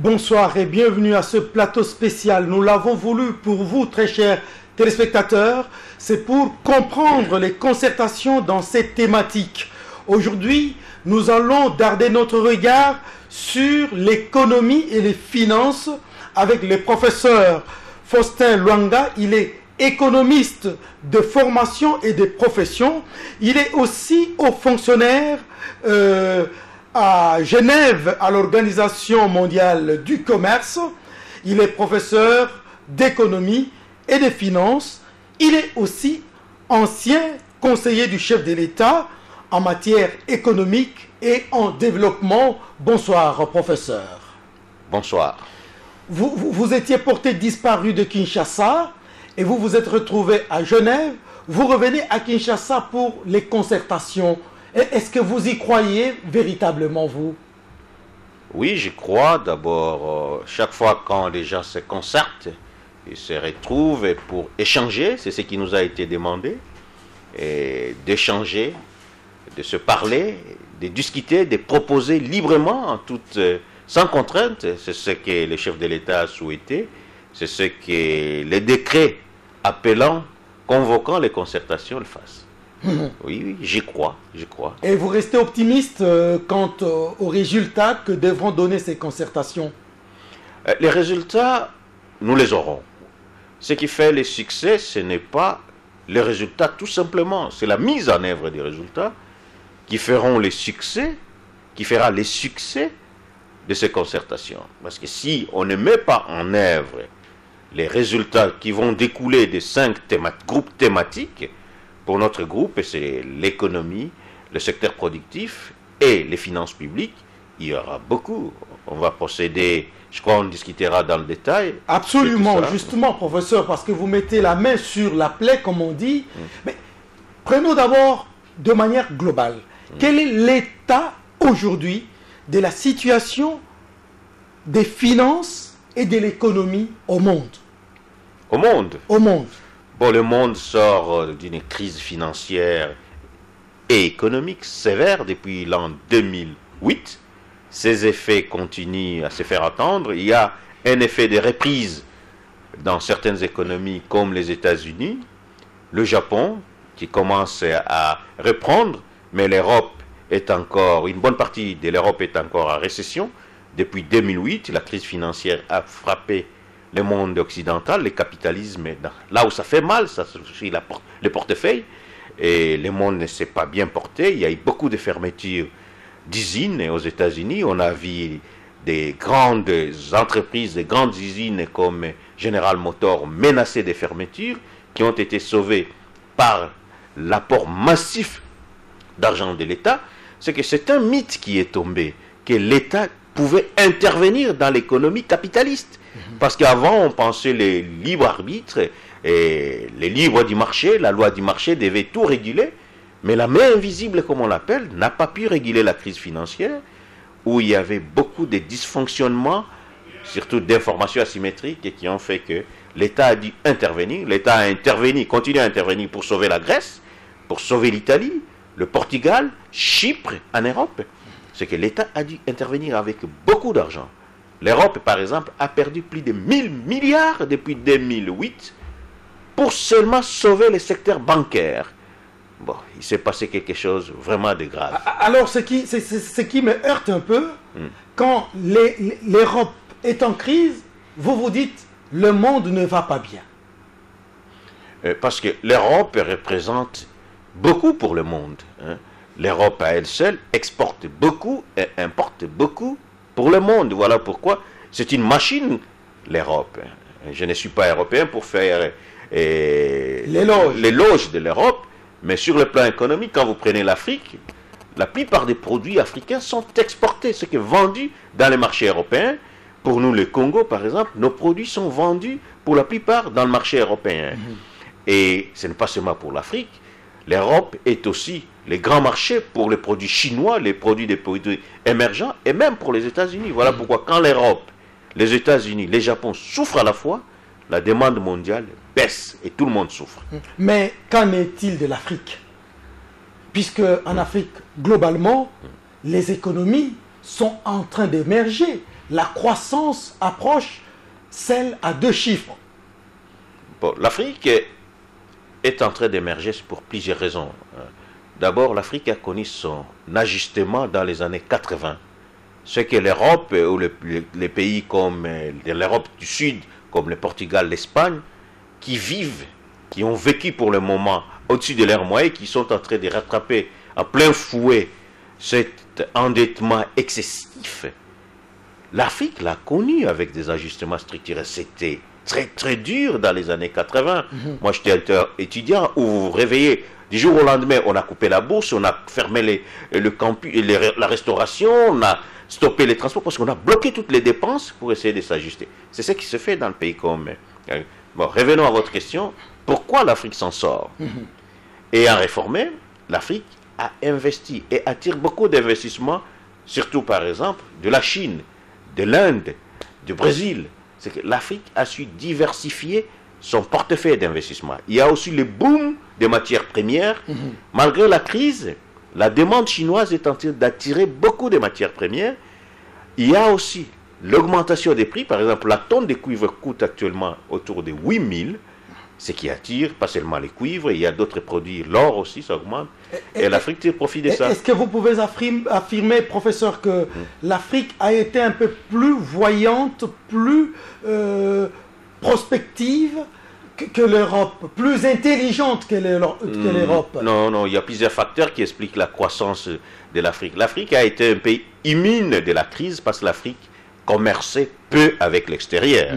Bonsoir et bienvenue à ce plateau spécial. Nous l'avons voulu pour vous, très chers téléspectateurs. C'est pour comprendre les concertations dans cette thématique. Aujourd'hui, nous allons darder notre regard sur l'économie et les finances avec le professeur Faustin Luanga. Il est économiste de formation et de profession. Il est aussi haut fonctionnaire à Genève, à l'Organisation mondiale du commerce. Il est professeur d'économie et de finances. Il est aussi ancien conseiller du chef de l'État en matière économique et en développement. Bonsoir, professeur. Bonsoir. Vous étiez porté disparu de Kinshasa et vous vous êtes retrouvé à Genève. Vous revenez à Kinshasa pour les concertations. Est-ce que vous y croyez véritablement, vous? Oui, j'y crois. D'abord, chaque fois quand les gens se concertent, ils se retrouvent pour échanger, c'est ce qui nous a été demandé, et d'échanger, de se parler, de discuter, de proposer librement, sans contrainte. C'est ce que le chef de l'État a souhaité, c'est ce que les décrets appelant, convoquant les concertations le fassent. Oui, j'y crois, j'y crois. Et vous restez optimiste quant aux résultats que devront donner ces concertations? Les résultats, nous les aurons. Ce qui fait le succès, ce n'est pas les résultats tout simplement, c'est la mise en œuvre des résultats qui feront les succès, qui fera les succès de ces concertations. Parce que si on ne met pas en œuvre les résultats qui vont découler des 5 groupes thématiques, pour notre groupe, c'est l'économie, le secteur productif et les finances publiques. Il y aura beaucoup. On va procéder, je crois qu'on discutera dans le détail. Absolument, justement, professeur, parce que vous mettez la main sur la plaie, comme on dit. Mais prenons d'abord de manière globale. Quel est l'état aujourd'hui de la situation des finances et de l'économie au monde? Au monde? Au monde. Bon, le monde sort d'une crise financière et économique sévère depuis l'an 2008. Ces effets continuent à se faire attendre. Il y a un effet de reprise dans certaines économies comme les États-Unis, le Japon qui commence à reprendre, mais l'Europe est encore, une bonne partie de l'Europe est encore en récession. Depuis 2008, la crise financière a frappé le monde occidental, le capitalisme, là où ça fait mal, ça c'est le portefeuille, et le monde ne s'est pas bien porté. Il y a eu beaucoup de fermetures d'usines aux États-Unis. On a vu des grandes entreprises, des grandes usines comme General Motors menacées de fermetures, qui ont été sauvées par l'apport massif d'argent de l'État. C'est que c'est un mythe qui est tombé, que l'État pouvait intervenir dans l'économie capitaliste. Parce qu'avant, on pensait les libres arbitres et les libres du marché, la loi du marché devait tout réguler, mais la main invisible, comme on l'appelle, n'a pas pu réguler la crise financière, où il y avait beaucoup de dysfonctionnements, surtout d'informations asymétriques, qui ont fait que l'État a dû intervenir. L'État a intervenu, continue à intervenir pour sauver la Grèce, pour sauver l'Italie, le Portugal, Chypre en Europe. C'est que l'État a dû intervenir avec beaucoup d'argent. L'Europe, par exemple, a perdu plus de 1000 milliards depuis 2008 pour seulement sauver le secteur bancaire. Bon, il s'est passé quelque chose vraiment de grave. Alors, ce qui me heurte un peu, quand l'Europe est en crise, vous vous dites, le monde ne va pas bien. Parce que l'Europe représente beaucoup pour le monde. L'Europe à elle seule exporte beaucoup et importe beaucoup pour le monde. Voilà pourquoi c'est une machine, l'Europe. Je ne suis pas européen pour faire l'éloge de l'Europe, mais sur le plan économique, quand vous prenez l'Afrique, la plupart des produits africains sont exportés, ce qui est vendu dans les marchés européens. Pour nous, le Congo, par exemple, nos produits sont vendus pour la plupart dans le marché européen. Et ce n'est pas seulement pour l'Afrique. L'Europe est aussi les grands marchés pour les produits chinois, les produits des produits émergents, et même pour les États-Unis. Voilà pourquoi quand l'Europe, les États-Unis, le Japon souffrent à la fois, la demande mondiale baisse et tout le monde souffre. Mais qu'en est-il de l'Afrique? Puisque en Afrique, globalement, les économies sont en train d'émerger. la croissance approche celle à 2 chiffres. Bon, l'Afrique est en train d'émerger pour plusieurs raisons. D'abord, l'Afrique a connu son ajustement dans les années 80. Ce que l'Europe ou les pays comme l'Europe du Sud, comme le Portugal, l'Espagne, qui vivent, qui ont vécu pour le moment au-dessus de leurs moyens, qui sont en train de rattraper en plein fouet cet endettement excessif. L'Afrique l'a connu avec des ajustements structurels. C'était très très dur dans les années 80. Moi, j'étais étudiant où vous vous réveillez du jour au lendemain, on a coupé la bourse, on a fermé le campus, la restauration, on a stoppé les transports parce qu'on a bloqué toutes les dépenses pour essayer de s'ajuster. C'est ce qui se fait dans le pays comme... Bon, revenons à votre question. Pourquoi l'Afrique s'en sort? Et en réformé, l'Afrique a investi et attire beaucoup d'investissements, surtout par exemple de la Chine, de l'Inde, du Brésil. C'est que l'Afrique a su diversifier son portefeuille d'investissement. Il y a aussi le boom des matières premières. Malgré la crise, la demande chinoise est en train d'attirer beaucoup de matières premières. Il y a aussi l'augmentation des prix. Par exemple, la tonne de cuivre coûte actuellement autour de 8 000, ce qui attire pas seulement les cuivres, il y a d'autres produits, l'or aussi, ça augmente. Et l'Afrique tire profit de ça. Est-ce que vous pouvez affirmer, professeur, que l'Afrique a été un peu plus voyante, plus prospective que l'Europe, plus intelligente que l'Europe? Non, non, il y a plusieurs facteurs qui expliquent la croissance de l'Afrique. L'Afrique a été un pays immune de la crise parce que l'Afrique commerçait peu avec l'extérieur.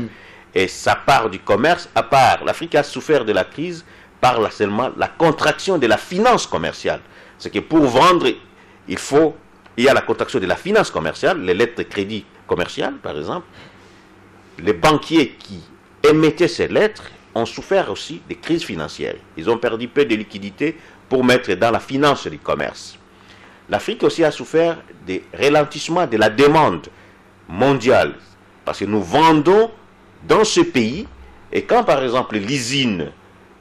Et sa part du commerce, à part, l'Afrique a souffert de la crise par seulement la contraction de la finance commerciale. C'est que pour vendre, il y a la contraction de la finance commerciale, les lettres de crédit commerciales, par exemple. Les banquiers qui émettaient ces lettres ont souffert aussi des crises financières. Ils ont perdu peu de liquidités pour mettre dans la finance du commerce. L'Afrique aussi a souffert des ralentissements de la demande mondiale. Parce que nous vendons dans ce pays, et quand par exemple l'usine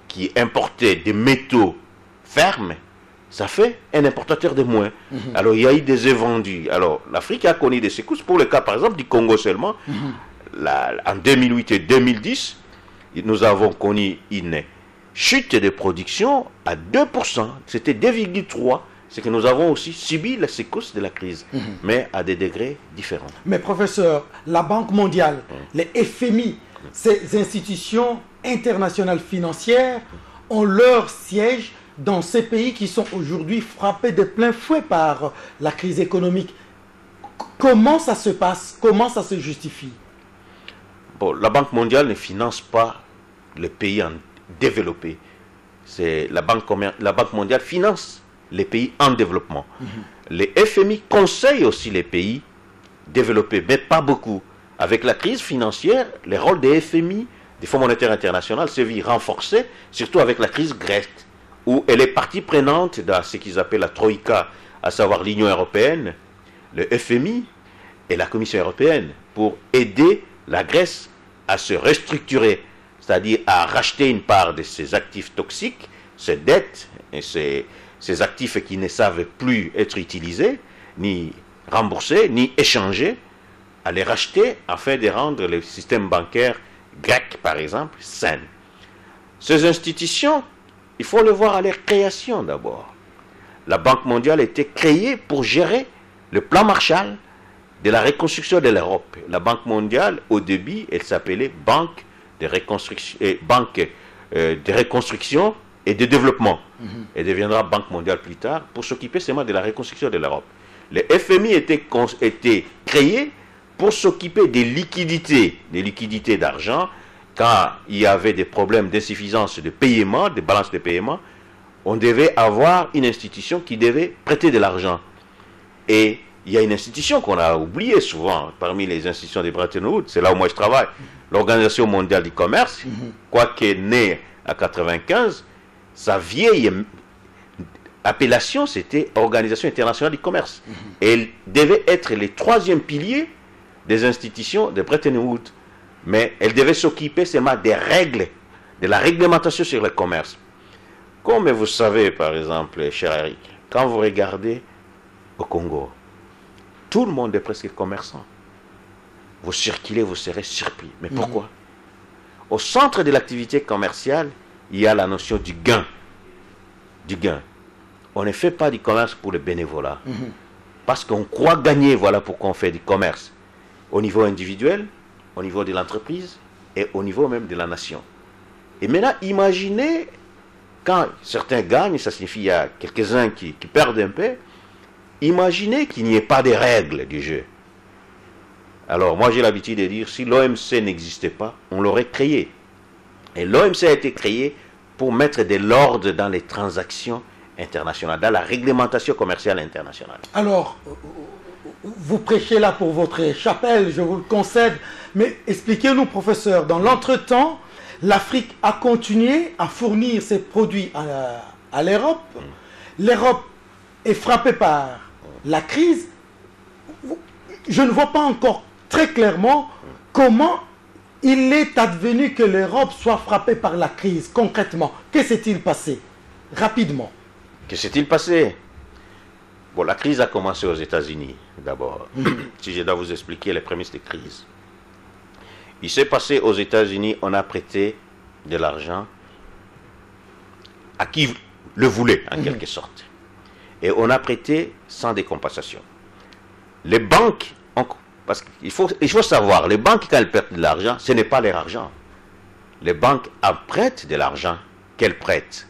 qui importait des métaux ferme, ça fait un importateur de moins. Alors il y a eu des invendus. Alors l'Afrique a connu des secousses. Pour le cas par exemple du Congo seulement, en 2008 et 2010, nous avons connu une chute de production à 2%. C'était 2,3%. C'est que nous avons aussi subi la secousse de la crise, mais à des degrés différents. Mais professeur, la Banque mondiale, les FMI, ces institutions internationales financières ont leur siège dans ces pays qui sont aujourd'hui frappés de plein fouet par la crise économique. Comment ça se passe? Comment ça se justifie? Bon, la Banque mondiale ne finance pas les pays en développés. La Banque mondiale finance les pays en développement. Les FMI conseillent aussi les pays développés, mais pas beaucoup. Avec la crise financière, le rôle des FMI, des Fonds monétaires internationaux, s'est vu renforcé, surtout avec la crise grecque, où elle est partie prenante dans ce qu'ils appellent la Troïka, à savoir l'Union européenne, le FMI et la Commission européenne, pour aider la Grèce à se restructurer, c'est-à-dire à racheter une part de ses actifs toxiques, ses dettes et ces actifs qui ne savent plus être utilisés, ni remboursés, ni échangés, à les racheter afin de rendre le système bancaire grec, par exemple, sain. Ces institutions, il faut le voir à leur création d'abord. La Banque mondiale a été créée pour gérer le plan Marshall de la reconstruction de l'Europe. La Banque mondiale, au début, elle s'appelait Banque de reconstruction et de développement. Elle deviendra Banque mondiale plus tard pour s'occuper seulement de la reconstruction de l'Europe. Le FMI était créé pour s'occuper des liquidités d'argent. Quand il y avait des problèmes d'insuffisance de paiement, de balance de paiement, on devait avoir une institution qui devait prêter de l'argent. Et il y a une institution qu'on a oubliée souvent parmi les institutions de Bretton Woods, c'est là où moi je travaille, l'Organisation mondiale du commerce, quoique née en 1995, sa vieille appellation c'était Organisation internationale du commerce. Et elle devait être le troisième pilier des institutions de Bretton Woods. Mais elle devait s'occuper seulement des règles, de la réglementation sur le commerce. Comme vous savez, par exemple, cher Eric, quand vous regardez au Congo, tout le monde est presque commerçant. vous circulez, vous serez surpris. Mais pourquoi? Au centre de l'activité commerciale, il y a la notion du gain. Du gain. On ne fait pas du commerce pour le bénévolat. Parce qu'on croit gagner, voilà pourquoi on fait du commerce. Au niveau individuel, au niveau de l'entreprise et au niveau même de la nation. Et maintenant, imaginez, quand certains gagnent, ça signifie qu'il y a quelques-uns qui perdent un peu, imaginez qu'il n'y ait pas de règles du jeu. Alors, moi j'ai l'habitude de dire, si l'OMC n'existait pas, on l'aurait créé. Et l'OMC a été créé pour mettre de l'ordre dans les transactions internationales, dans la réglementation commerciale internationale. Alors, vous prêchez là pour votre chapelle, je vous le concède, mais expliquez-nous, professeur, dans l'entretemps, l'Afrique a continué à fournir ses produits à l'Europe. L'Europe est frappée par la crise. Je ne vois pas encore très clairement comment il est advenu que l'Europe soit frappée par la crise, concrètement. Que s'est-il passé? Rapidement. Que s'est-il passé? Bon, la crise a commencé aux États-Unis, d'abord. Si je dois vous expliquer les prémices de crise. Il s'est passé aux États-Unis, on a prêté de l'argent à qui le voulait, en quelque sorte. Et on a prêté sans décompensation. Les banques, parce qu'il faut savoir, les banques, quand elles prêtent de l'argent, ce n'est pas leur argent. Les banques empruntent de l'argent qu'elles prêtent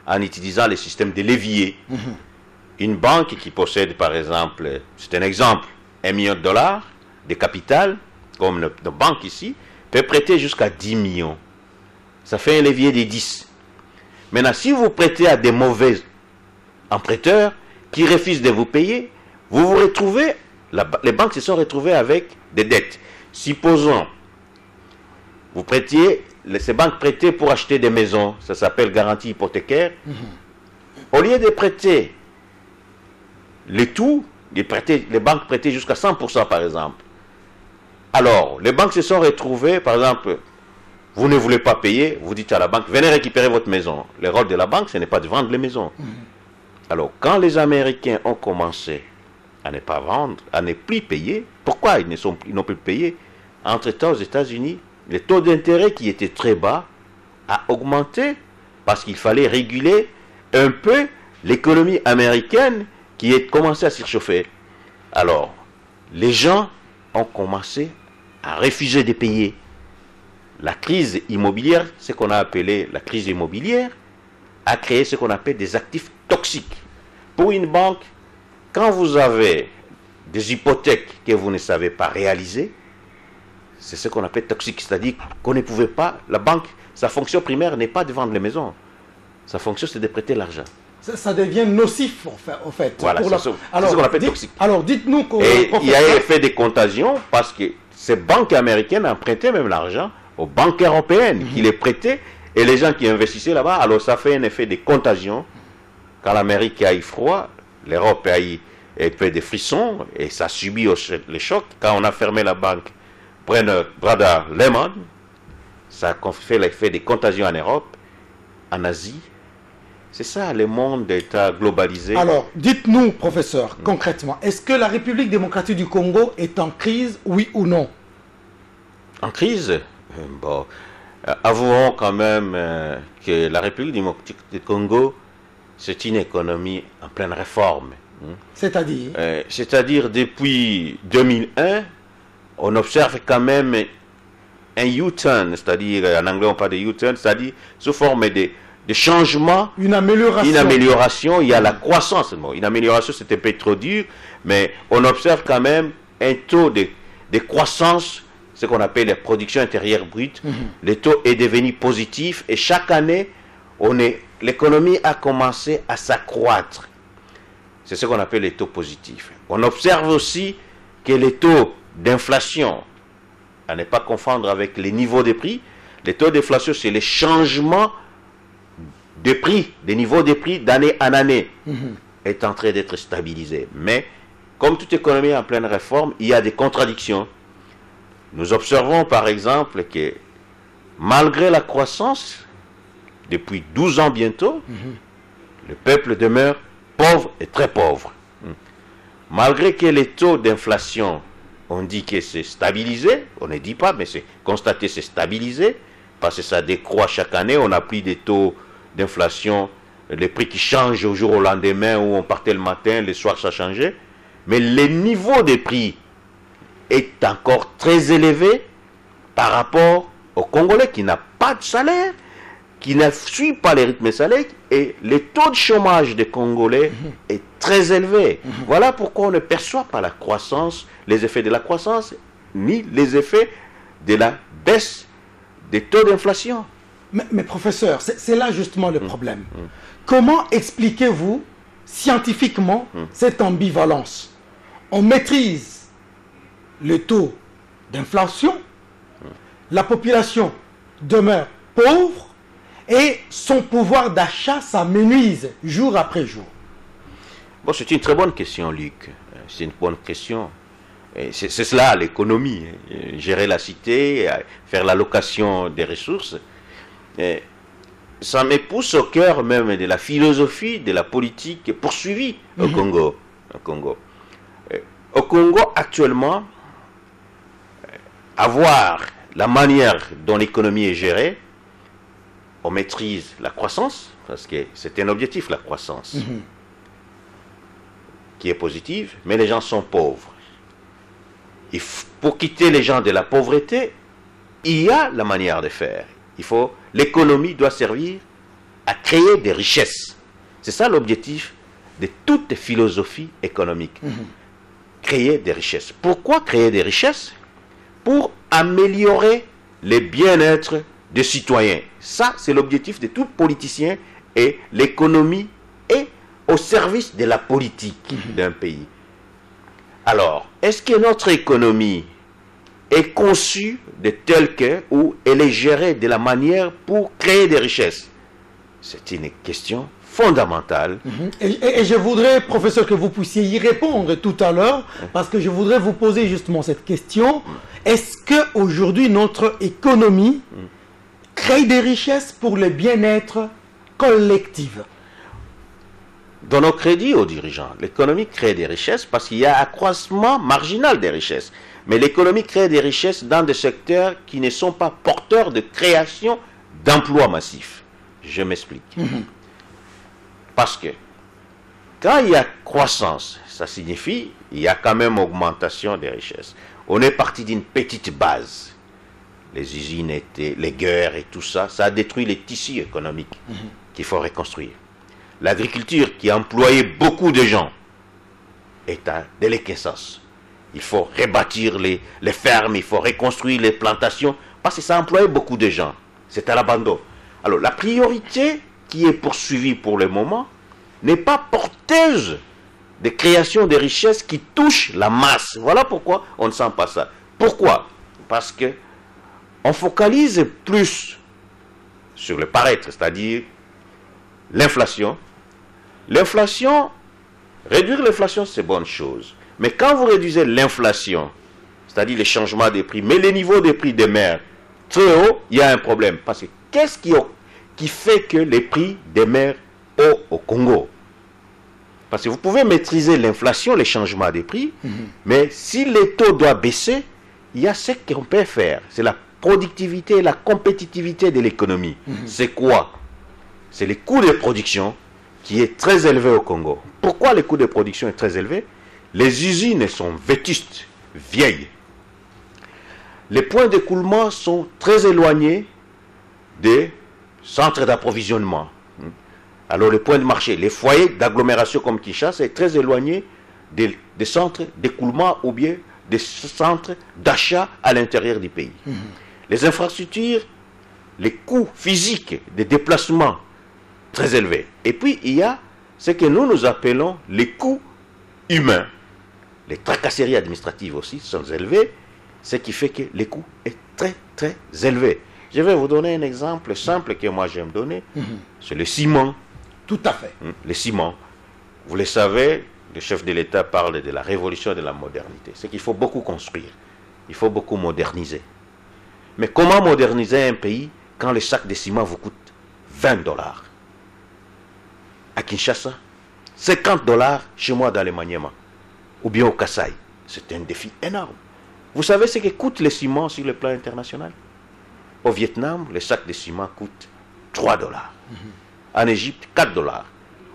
en utilisant les systèmes de levier. Une banque qui possède, par exemple, c'est un exemple, $1 million de capital, comme nos banques ici, peut prêter jusqu'à 10 millions. Ça fait un levier de 10. Maintenant, si vous prêtez à des mauvais emprunteurs qui refusent de vous payer, vous vous retrouvez, les banques se sont retrouvées avec des dettes. Supposons, vous prêtiez, ces banques prêtaient pour acheter des maisons, ça s'appelle garantie hypothécaire. Au lieu de prêter les tout, les banques prêtaient jusqu'à 100% par exemple. Alors, les banques se sont retrouvées, par exemple, vous ne voulez pas payer, vous dites à la banque, venez récupérer votre maison. Le rôle de la banque, ce n'est pas de vendre les maisons. Alors, quand les Américains ont commencé à ne pas vendre, à ne plus payer, pourquoi ils n'ont plus payé? Entre-temps, aux États-Unis, le taux d'intérêt qui était très bas a augmenté parce qu'il fallait réguler un peu l'économie américaine qui a commencé à surchauffer. Alors, les gens ont commencé à refuser de payer. La crise immobilière, ce qu'on a appelé la crise immobilière, a créé ce qu'on appelle des actifs toxiques. Pour une banque, quand vous avez des hypothèques que vous ne savez pas réaliser, c'est ce qu'on appelle toxique, c'est-à-dire qu'on ne pouvait pas, la banque, sa fonction primaire n'est pas de vendre les maisons, sa fonction c'est de prêter l'argent. Ça devient nocif en fait. Voilà, c'est ce qu'on appelle toxique. Alors dites-nous il y a un effet de contagion parce que ces banques américaines empruntaient même l'argent aux banques européennes qui les prêtaient et les gens qui investissaient là-bas, alors ça fait un effet de contagion. Quand l'Amérique a eu froid, l'Europe a eu des frissons et ça subit les chocs. Quand on a fermé la banque Brother Lehman, ça a fait l'effet de contagion en Europe, en Asie. C'est ça, le monde est globalisé. Alors, dites-nous, professeur, concrètement, est-ce que la République démocratique du Congo est en crise, oui ou non? En crise? Bon, avouons quand même que la République démocratique du Congo, c'est une économie en pleine réforme. C'est-à-dire? C'est-à-dire, depuis 2001, on observe quand même un U-turn, c'est-à-dire, en anglais on parle de U-turn, c'est-à-dire sous forme de changements. Une amélioration. Une amélioration, il y a la croissance. Bon, une amélioration, c'était un peu trop dur, mais on observe quand même un taux de croissance, ce qu'on appelle la production intérieure brute. Le taux est devenu positif et chaque année, l'économie a commencé à s'accroître. C'est ce qu'on appelle les taux positifs. On observe aussi que les taux d'inflation, à ne pas confondre avec les niveaux de prix, les taux d'inflation, c'est les changements de prix, des niveaux de prix d'année en année, est en train d'être stabilisé. Mais, comme toute économie en pleine réforme, il y a des contradictions. Nous observons par exemple que, malgré la croissance, depuis 12 ans bientôt, le peuple demeure pauvre et très pauvre. Malgré que les taux d'inflation on dit que c'est stabilisé, on ne dit pas, mais c'est constaté, c'est stabilisé, parce que ça décroît chaque année, on n'a plus des taux d'inflation, les prix qui changent au jour au lendemain, où on partait le matin, le soir ça changeait, mais le niveau des prix est encore très élevé par rapport au Congolais qui n'a pas de salaire, qui ne suit pas les rythmes salaires, et le taux de chômage des Congolais est très élevé. Voilà pourquoi on ne perçoit pas la croissance, les effets de la croissance, ni les effets de la baisse des taux d'inflation. Mais professeur, c'est là justement le problème. Comment expliquez-vous scientifiquement cette ambivalence? On maîtrise le taux d'inflation, la population demeure pauvre et son pouvoir d'achat s'amenuise jour après jour. Bon, c'est une très bonne question, Luc. C'est une bonne question. C'est cela l'économie. Gérer la cité, faire l'allocation des ressources. Ça me pousse au cœur même de la philosophie, de la politique poursuivie au Congo. Au Congo, actuellement, avoir la manière dont l'économie est gérée, on maîtrise la croissance, parce que c'est un objectif, la croissance, qui est positive, mais les gens sont pauvres. Pour quitter les gens de la pauvreté, il y a la manière de faire. L'économie doit servir à créer des richesses. C'est ça l'objectif de toute philosophie économique. Créer des richesses. Pourquoi créer des richesses? Pour améliorer le bien-être des citoyens. Ça, c'est l'objectif de tout politicien, et l'économie est au service de la politique d'un pays. Alors, est-ce que notre économie est conçue de telle que, ou elle est gérée de la manière pour créer des richesses? C'est une question fondamentale. Et je voudrais, professeur, que vous puissiez y répondre tout à l'heure, parce que je voudrais vous poser justement cette question. Est-ce qu'aujourd'hui, notre économie crée des richesses pour le bien-être collectif? Donnons crédit aux dirigeants. L'économie crée des richesses parce qu'il y a accroissement marginal des richesses. Mais l'économie crée des richesses dans des secteurs qui ne sont pas porteurs de création d'emplois massifs. Je m'explique. Parce que quand il y a croissance, ça signifie qu'il y a quand même augmentation des richesses. On est parti d'une petite base. Les usines étaient, les guerres et tout ça, ça a détruit les tissus économiques qu'il faut reconstruire. L'agriculture qui employait beaucoup de gens est à déliquescence. Il faut rebâtir les fermes, il faut reconstruire les plantations, parce que ça employait beaucoup de gens. C'est à l'abandon. Alors la priorité qui est poursuivie pour le moment n'est pas porteuse de création de richesses qui touchent la masse. Voilà pourquoi on ne sent pas ça. Pourquoi? Parce que on focalise plus sur le paraître, c'est-à-dire l'inflation. L'inflation, réduire l'inflation, c'est bonne chose. Mais quand vous réduisez l'inflation, c'est-à-dire les changements des prix, mais les niveaux des prix demeurent très hauts, il y a un problème. Parce que qu'est-ce qui fait que les prix demeurent hauts au Congo? Parce que vous pouvez maîtriser l'inflation, les changements des prix, mais si les taux doivent baisser, il y a ce qu'on peut faire. C'est la productivité et la compétitivité de l'économie. C'est quoi? C'est les coûts de production qui est très élevé au Congo. Pourquoi les coûts de production est très élevé? Les usines sont vétustes, vieilles. Les points d'écoulement sont très éloignés des centres d'approvisionnement. Alors les points de marché, les foyers d'agglomération comme Kinshasa sont très éloignés des centres d'écoulement ou bien des centres d'achat à l'intérieur du pays. Les infrastructures, les coûts physiques de déplacement très élevés. Et puis il y a ce que nous appelons les coûts humains. Les tracasseries administratives aussi sont élevées, ce qui fait que les coûts est très très élevé. Je vais vous donner un exemple simple que moi j'aime donner. C'est le ciment. Tout à fait. Le ciment. Vous le savez, le chef de l'État parle de la révolution de la modernité. C'est qu'il faut beaucoup construire. Il faut beaucoup moderniser. Mais comment moderniser un pays quand le sac de ciment vous coûte 20 $? À Kinshasa, 50 $ chez moi dans le Maniema, ou bien au Kasaï. C'est un défi énorme. Vous savez ce que coûte le ciment sur le plan international? Au Vietnam, le sac de ciment coûte 3 dollars. En Égypte, 4 dollars.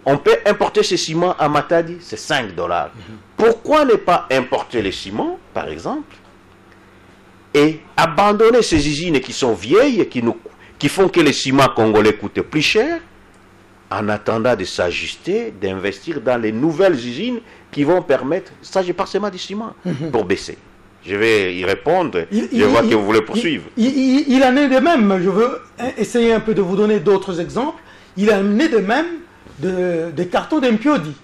On peut importer ce ciment à Matadi, c'est 5 dollars. Pourquoi ne pas importer les ciments, par exemple, et abandonner ces usines qui sont vieilles et qui font que les ciments congolais coûtent plus cher, en attendant de s'ajuster, d'investir dans les nouvelles usines qui vont permettre, ça je parle seulement du ciment, pour baisser. Je vais y répondre, je vois que vous voulez poursuivre. Il en est de même, je veux essayer un peu de vous donner d'autres exemples, il en est de même des cartons d'Impiodi.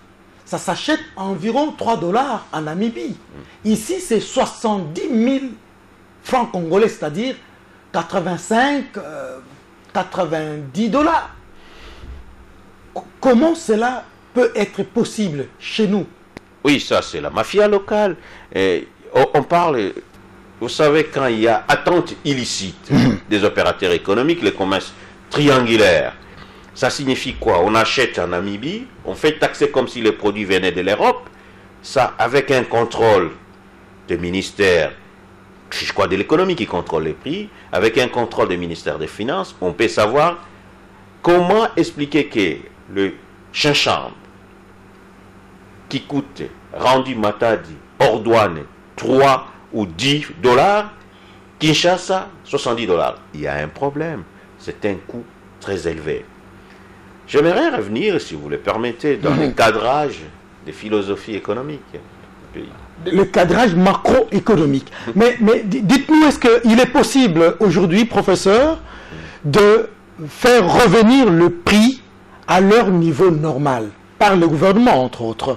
Ça s'achète à environ 3 dollars en Namibie. Ici, c'est 70 000 francs congolais, c'est-à-dire 85, 90 dollars. Comment cela peut être possible chez nous? Oui, ça c'est la mafia locale. Et on parle, vous savez, quand il y a attente illicite des opérateurs économiques, le commerce triangulaire, ça signifie quoi? On achète en Namibie, on fait taxer comme si les produits venaient de l'Europe, ça avec un contrôle du ministère, je crois de l'économie qui contrôle les prix, avec un contrôle du ministère des Finances, on peut savoir comment expliquer que le chinchambre qui coûte, rendu Matadi, hors douane, 3 ou 10 dollars, Kinshasa, 70 dollars. Il y a un problème, c'est un coût très élevé. J'aimerais revenir, si vous le permettez, dans le cadrage des philosophies économiques du pays. Le cadrage macroéconomique. Mais dites-nous, est-ce qu'il est possible aujourd'hui, professeur, de faire revenir le prix à leur niveau normal, par le gouvernement, entre autres?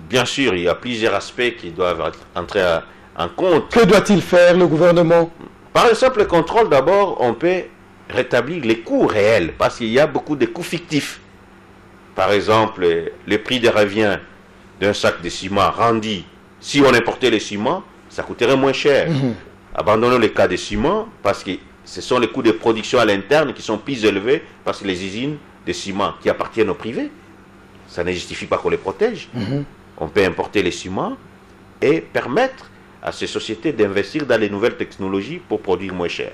Bien sûr, il y a plusieurs aspects qui doivent entrer en compte. Que doit-il faire, le gouvernement? Par le simple contrôle, d'abord, on peut rétablir les coûts réels, parce qu'il y a beaucoup de coûts fictifs. Par exemple, le prix de revient d'un sac de ciment rendu, si on importait le ciment, ça coûterait moins cher. Abandonnons le cas de ciment, parce que ce sont les coûts de production à l'interne qui sont plus élevés, parce que les usines de ciment qui appartiennent au privé, ça ne justifie pas qu'on les protège. On peut importer les ciments et permettre à ces sociétés d'investir dans les nouvelles technologies pour produire moins cher.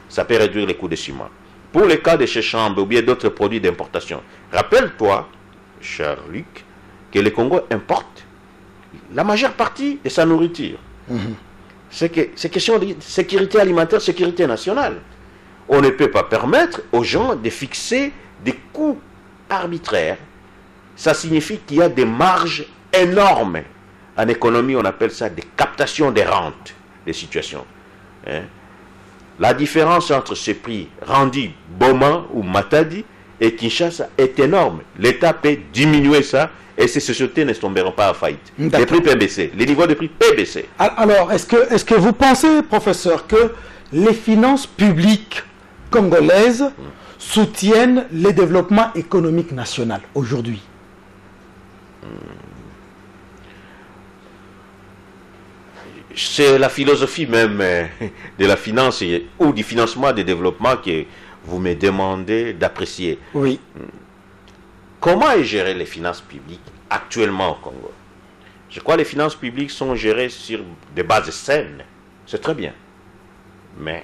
Ça peut réduire les coûts de ciment. Pour le cas de chez Chambre ou bien d'autres produits d'importation, rappelle-toi, cher Luc, que le Congo importe la majeure partie de sa nourriture. C'est question de sécurité alimentaire, sécurité nationale. On ne peut pas permettre aux gens de fixer des coûts arbitraires. Ça signifie qu'il y a des marges énormes. En économie, on appelle ça des captations des rentes des situations. La différence entre ces prix rendus Boma ou Matadi et Kinshasa est énorme. L'État peut diminuer ça et ces sociétés ne tomberont pas à faillite. Les prix peuvent baisser. Les niveaux de prix peuvent baisser. Alors, est-ce que vous pensez, professeur, que les finances publiques congolaises soutiennent le développement économique national aujourd'hui? C'est la philosophie même de la finance ou du financement des développements que vous me demandez d'apprécier. Oui. Comment est gérées les finances publiques actuellement au Congo? Je crois que les finances publiques sont gérées sur des bases saines. C'est très bien. Mais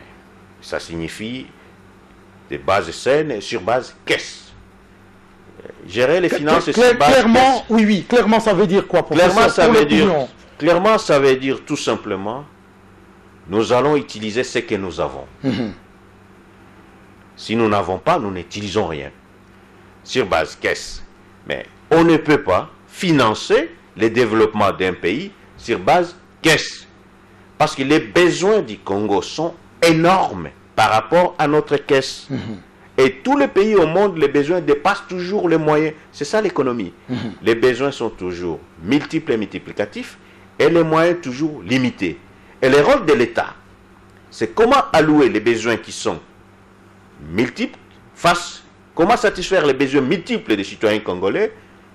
ça signifie des bases saines sur base caisse. Gérer les finances sur base clairement, caisse. oui, clairement ça veut dire quoi, professeur? Clairement, ça veut dire tout simplement, nous allons utiliser ce que nous avons. Si nous n'avons pas, nous n'utilisons rien. Sur base caisse. Mais on ne peut pas financer le développement d'un pays sur base caisse. Parce que les besoins du Congo sont énormes par rapport à notre caisse. Et tous les pays au monde, les besoins dépassent toujours les moyens. C'est ça l'économie. Les besoins sont toujours multiples et multiplicatifs et les moyens toujours limités. Et le rôle de l'État, c'est comment allouer les besoins qui sont multiples comment satisfaire les besoins multiples des citoyens congolais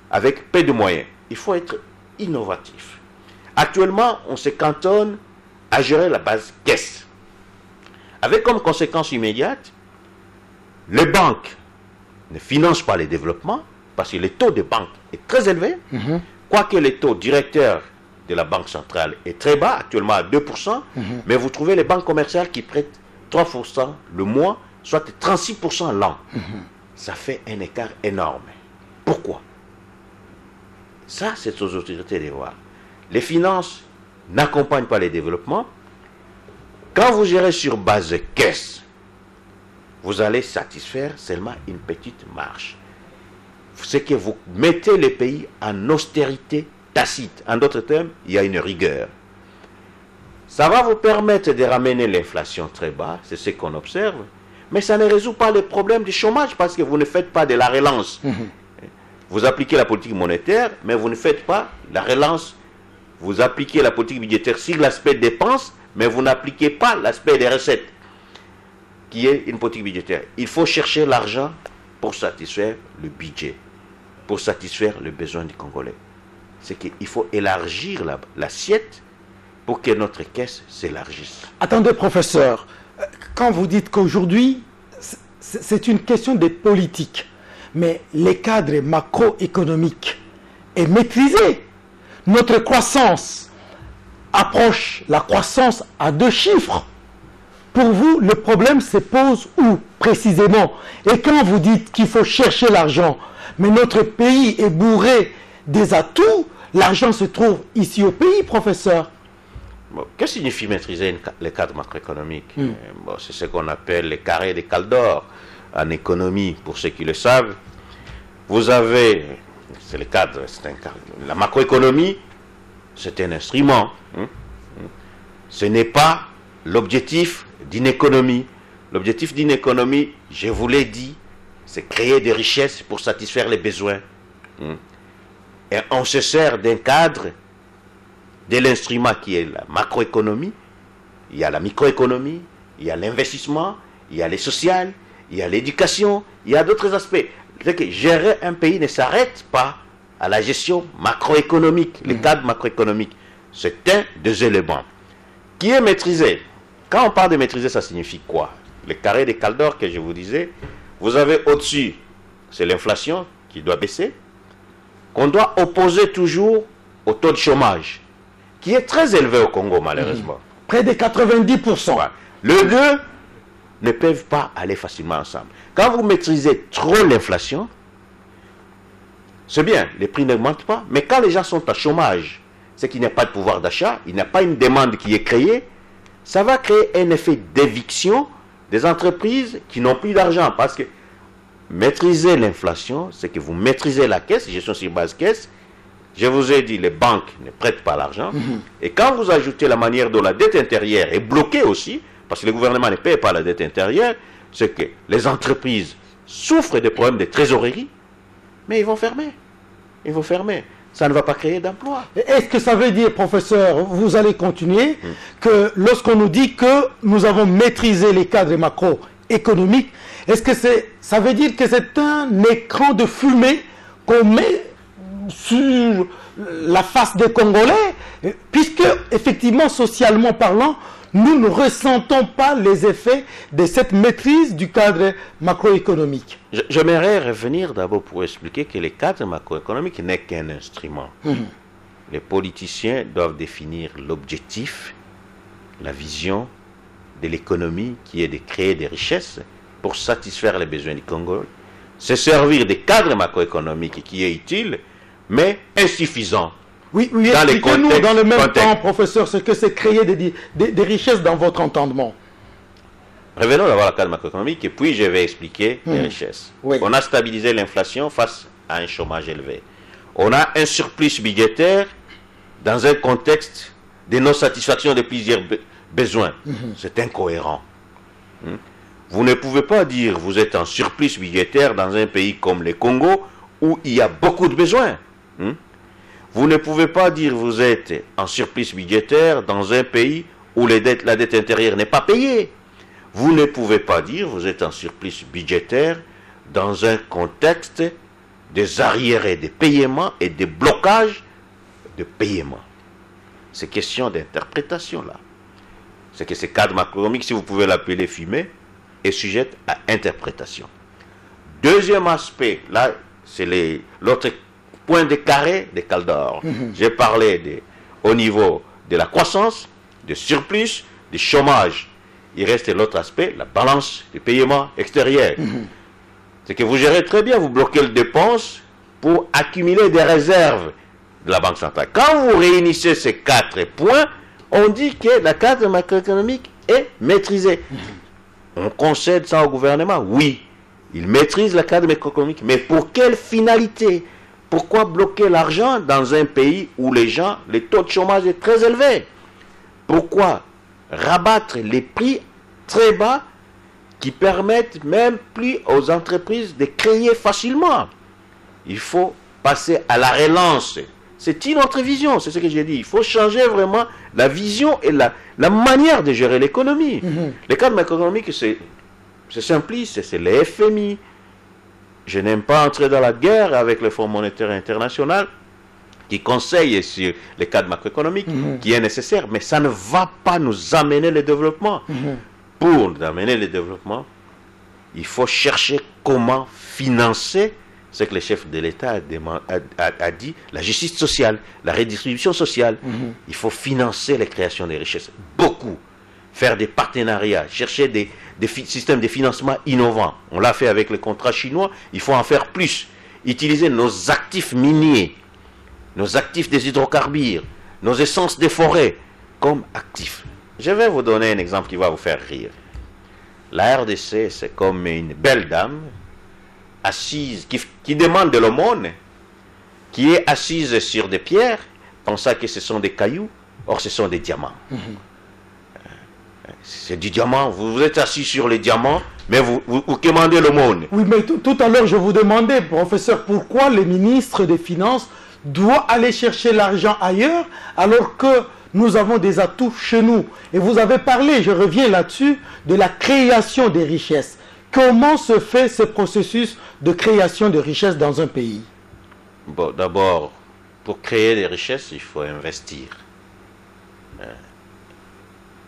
avec peu de moyens. Il faut être innovatif. Actuellement, on se cantonne à gérer la base caisse. Avec comme conséquence immédiate, les banques ne financent pas les développements parce que le taux de banque est très élevé, quoique les taux directeurs de la Banque centrale est très bas, actuellement à 2%, mais vous trouvez les banques commerciales qui prêtent 3% le mois, soit 36% l'an. Ça fait un écart énorme. Pourquoi? Ça, c'est aux autorités de voir. Les finances n'accompagnent pas les développements. Quand vous gérez sur base de caisse, vous allez satisfaire seulement une petite marge. C'est que vous mettez les pays en austérité tacite. En d'autres termes, il y a une rigueur. Ça va vous permettre de ramener l'inflation très bas, c'est ce qu'on observe, mais ça ne résout pas le problème du chômage parce que vous ne faites pas de la relance. Vous appliquez la politique monétaire, mais vous ne faites pas la relance. Vous appliquez la politique budgétaire sur l'aspect dépenses, mais vous n'appliquez pas l'aspect des recettes, qui est une politique budgétaire. Il faut chercher l'argent pour satisfaire le budget, pour satisfaire le besoin du Congolais. C'est qu'il faut élargir l'assiette pour que notre caisse s'élargisse. Attendez, professeur, quand vous dites qu'aujourd'hui, c'est une question de politique, mais les cadres macroéconomiques est maîtrisé. Notre croissance approche la croissance à 2 chiffres. Pour vous, le problème se pose où précisément? Et quand vous dites qu'il faut chercher l'argent, mais notre pays est bourré des atouts, l'argent se trouve ici au pays, professeur. Bon, que signifie maîtriser les cadres macroéconomiques? Bon, c'est ce qu'on appelle les carrés des Caldor en économie, pour ceux qui le savent. Vous avez, c'est le cadre, c'est un cadre. La macroéconomie, c'est un instrument. Ce n'est pas l'objectif d'une économie. L'objectif d'une économie, je vous l'ai dit, c'est créer des richesses pour satisfaire les besoins. Et on se sert d'un cadre, de l'instrument qui est la macroéconomie. Il y a la microéconomie, il y a l'investissement, il y a les social, il y a l'éducation, il y a d'autres aspects. C'est que gérer un pays ne s'arrête pas à la gestion macroéconomique, le cadre macroéconomique. C'est un des éléments qui est maîtrisé. Quand on parle de maîtriser, ça signifie quoi? Le carré des Caldor que je vous disais, vous avez au-dessus, c'est l'inflation qui doit baisser, qu'on doit opposer toujours au taux de chômage, qui est très élevé au Congo, malheureusement. Près de 90%. Ouais. Les deux ne peuvent pas aller facilement ensemble. Quand vous maîtrisez trop l'inflation, c'est bien, les prix n'augmentent pas, mais quand les gens sont à chômage, c'est qu'il n'y a pas de pouvoir d'achat, il n'y a pas une demande qui est créée, ça va créer un effet d'éviction des entreprises qui n'ont plus d'argent. Parce que maîtriser l'inflation, c'est que vous maîtrisez la caisse, gestion sur base caisse. Je vous ai dit, les banques ne prêtent pas l'argent. Et quand vous ajoutez la manière dont la dette intérieure est bloquée aussi, parce que le gouvernement ne paye pas la dette intérieure, c'est que les entreprises souffrent des problèmes de trésorerie, mais ils vont fermer. Ils vont fermer. Ça ne va pas créer d'emploi. Est-ce que ça veut dire, professeur, vous allez continuer, que lorsqu'on nous dit que nous avons maîtrisé les cadres macroéconomiques, est-ce que ça veut dire que c'est un écran de fumée qu'on met sur la face des Congolais, puisque, effectivement, socialement parlant, nous ne ressentons pas les effets de cette maîtrise du cadre macroéconomique? J'aimerais revenir d'abord pour expliquer que le cadre macroéconomique n'est qu'un instrument. Les politiciens doivent définir l'objectif, la vision de l'économie qui est de créer des richesses pour satisfaire les besoins du Congo, se servir des cadres macroéconomiques qui est utile, mais insuffisant. Oui, expliquez-nous dans le même temps, professeur, ce que c'est créer des richesses dans votre entendement. Revenons d'abord à la cadre macroéconomique et puis je vais expliquer les richesses. Oui. On a stabilisé l'inflation face à un chômage élevé. On a un surplus budgétaire dans un contexte de non-satisfaction de plusieurs besoins. C'est incohérent. Vous ne pouvez pas dire que vous êtes en surplus budgétaire dans un pays comme le Congo où il y a beaucoup de besoins. Vous ne pouvez pas dire que vous êtes en surplus budgétaire dans un pays où la dette intérieure n'est pas payée. Vous ne pouvez pas dire que vous êtes en surplus budgétaire dans un contexte des arriérés de paiement et des blocages de paiement. C'est question d'interprétation là. C'est que ce cadre macroéconomique, si vous pouvez l'appeler fumé, est sujet à interprétation. Deuxième aspect, là, c'est l'autre point de carré des Caldor. J'ai parlé au niveau de la croissance, du surplus, du chômage. Il reste l'autre aspect, la balance du paiement extérieur. C'est que vous gérez très bien, vous bloquez les dépenses pour accumuler des réserves de la Banque centrale. Quand vous réunissez ces 4 points, on dit que la cadre macroéconomique est maîtrisée. On concède ça au gouvernement? Oui, il maîtrise la cadre macroéconomique, mais pour quelle finalité? Pourquoi bloquer l'argent dans un pays où les taux de chômage est très élevé? Pourquoi rabattre les prix très bas qui permettent même plus aux entreprises de créer facilement? Il faut passer à la relance. C'est une autre vision, c'est ce que j'ai dit. Il faut changer vraiment la vision et la manière de gérer l'économie. Le cadre macroéconomique, c'est simpliste, c'est le FMI. Je n'aime pas entrer dans la guerre avec le Fonds monétaire international qui conseille sur les cadres macroéconomiques, qui est nécessaire, mais ça ne va pas nous amener le développement. Pour nous amener le développement, il faut chercher comment financer ce que le chef de l'État a dit, la justice sociale, la redistribution sociale. Il faut financer les créations de richesses. Beaucoup. Faire des partenariats, chercher des systèmes de financement innovants. On l'a fait avec les contrats chinois, il faut en faire plus. Utiliser nos actifs miniers, nos actifs des hydrocarbures, nos essences des forêts comme actifs. Je vais vous donner un exemple qui va vous faire rire. La RDC, c'est comme une belle dame assise, qui demande de l'aumône, qui est assise sur des pierres, pensant que ce sont des cailloux, or ce sont des diamants. C'est du diamant, vous êtes assis sur les diamants, mais vous commandez l'aumône. Oui, mais tout à l'heure, je vous demandais, professeur, pourquoi les ministres des Finances doivent aller chercher l'argent ailleurs, alors que nous avons des atouts chez nous. Et vous avez parlé, je reviens là-dessus, de la création des richesses. Comment se fait ce processus de création de richesses dans un pays? Bon, d'abord, pour créer des richesses, il faut investir.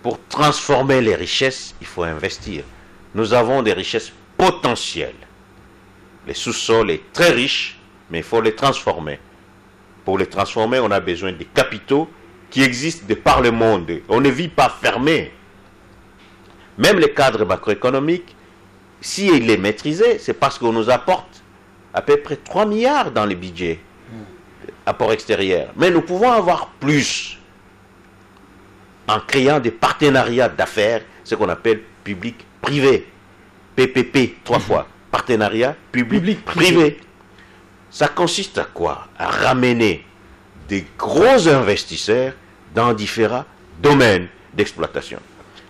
Pour transformer les richesses, il faut investir. Nous avons des richesses potentielles. Le sous-sol est très riche, mais il faut les transformer. Pour les transformer, on a besoin des capitaux qui existent de par le monde. On ne vit pas fermé. Même le cadre macroéconomique, si il est maîtrisé, c'est parce qu'on nous apporte à peu près 3 milliards dans le budget, apport extérieur. Mais nous pouvons avoir plus en créant des partenariats d'affaires, ce qu'on appelle public-privé. PPP, 3 fois. Partenariat public-privé. Ça consiste à quoi? À ramener des gros investisseurs dans différents domaines d'exploitation.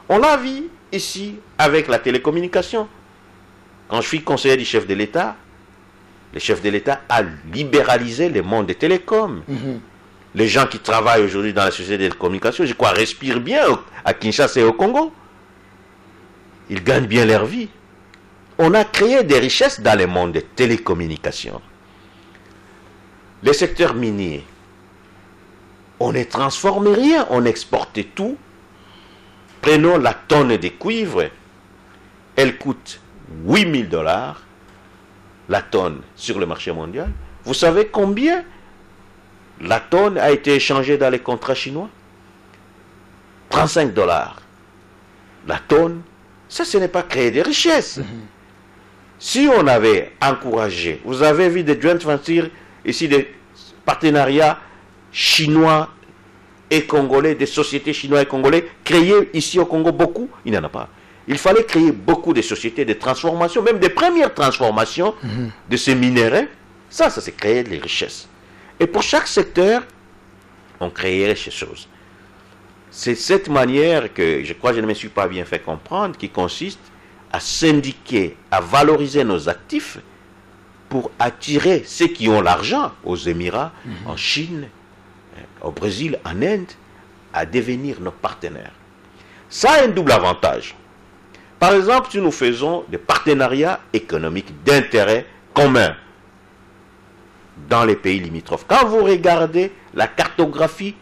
On l'a vu ici avec la télécommunication. Quand je suis conseiller du chef de l'État, le chef de l'État a libéralisé le monde des télécoms. Les gens qui travaillent aujourd'hui dans la société de télécommunications, je crois, respirent bien à Kinshasa et au Congo. Ils gagnent bien leur vie. On a créé des richesses dans le monde des télécommunications. Les secteurs miniers, on ne transforme rien, on exporte tout. Prenons la tonne de cuivre, elle coûte 8 000 $, la tonne sur le marché mondial. Vous savez combien la tonne a été échangée dans les contrats chinois? 35 $. La tonne, ça ce n'est pas créer des richesses. Si on avait encouragé, vous avez vu des joint ventures ici, des partenariats chinois et congolais, des sociétés chinoises et congolais créées ici au Congo, beaucoup, il n'y en a pas. Il fallait créer beaucoup de sociétés de transformation, même des premières transformations de ces minéraux. Ça c'est créer des richesses. Et pour chaque secteur, on créait ces choses. C'est cette manière que, je crois que je ne me suis pas bien fait comprendre, qui consiste à syndiquer, à valoriser nos actifs pour attirer ceux qui ont l'argent aux Émirats, en Chine, au Brésil, en Inde, à devenir nos partenaires. Ça a un double avantage. Par exemple, si nous faisons des partenariats économiques d'intérêt commun dans les pays limitrophes, quand vous regardez la cartographie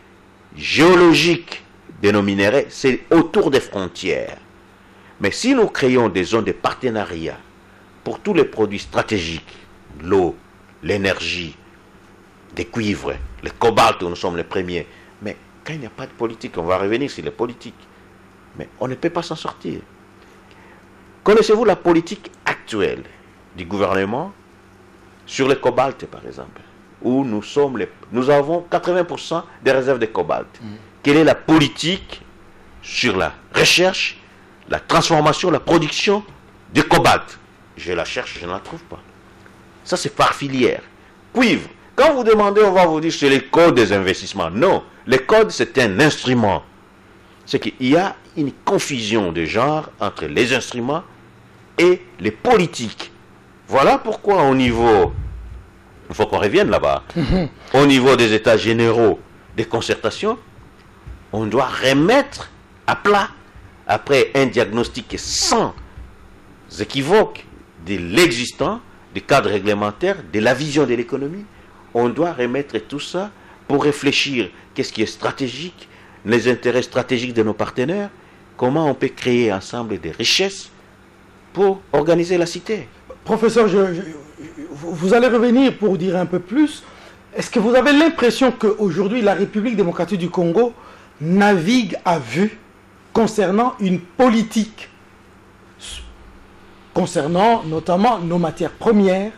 géologique de nos minéraux, c'est autour des frontières. Mais si nous créons des zones de partenariat pour tous les produits stratégiques, l'eau, l'énergie, des cuivres, le cobalt où nous sommes les premiers, mais quand il n'y a pas de politique, on va revenir sur les politiques, mais on ne peut pas s'en sortir. Connaissez-vous la politique actuelle du gouvernement sur le cobalt, par exemple, où nous avons 80% des réserves de cobalt. Quelle est la politique sur la recherche, la transformation, la production de cobalt? Je la cherche, je ne la trouve pas. Ça, c'est par filière. Cuivre. Quand vous demandez, on va vous dire c'est les codes des investissements. Non, les codes, c'est un instrument. C'est qu'il y a une confusion de genre entre les instruments et les politiques. Voilà pourquoi au niveau, il faut qu'on revienne là-bas, au niveau des états généraux des concertations, on doit remettre à plat, après un diagnostic sans équivoque de l'existant, du cadre réglementaire, de la vision de l'économie, on doit remettre tout ça pour réfléchir qu'est-ce qui est stratégique, les intérêts stratégiques de nos partenaires, comment on peut créer ensemble des richesses pour organiser la cité. Professeur, vous allez revenir pour dire un peu plus. Est-ce que vous avez l'impression qu'aujourd'hui, la République démocratique du Congo navigue à vue concernant une politique, concernant notamment nos matières premières?